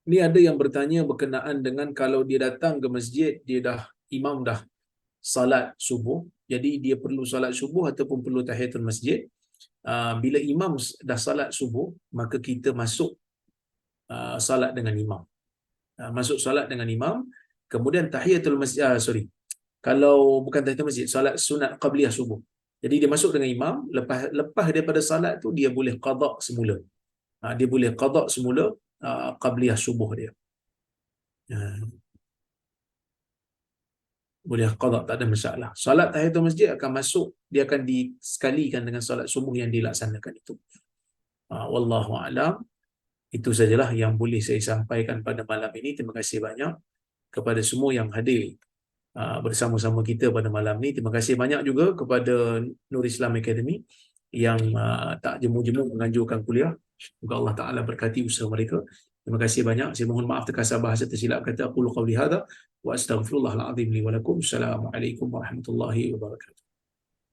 Ni ada yang bertanya berkenaan dengan kalau dia datang ke masjid, dia dah, imam dah salat subuh, jadi dia perlu salat subuh ataupun perlu tahiyatul masjid. Bila imam dah salat subuh, maka kita masuk salat dengan imam. Masuk salat dengan imam, kemudian tahiyatul masjid, kalau bukan tahiyatul masjid, salat sunat qabliyah subuh. Jadi dia masuk dengan imam, lepas daripada salat tu dia boleh qada semula. Dia boleh qada semula qabliyah subuh dia. Boleh qada, tak ada masalah. Salat tahiyatul masjid akan masuk, dia akan disekalikan dengan salat subuh yang dilaksanakan itu. Wallahu a'lam. Itu sajalah yang boleh saya sampaikan pada malam ini. Terima kasih banyak kepada semua yang hadir bersama-sama kita pada malam ini. Terima kasih banyak juga kepada Nur Islam Academy yang tak jemu-jemu menganjurkan kuliah. Semoga Allah Ta'ala berkati usaha mereka. Terima kasih banyak. Saya mohon maaf terkasar bahasa tersilap kata. Aqulu qawli hadha wa astaghfirullahal azim li wa lakum. Assalamualaikum warahmatullahi wabarakatuh.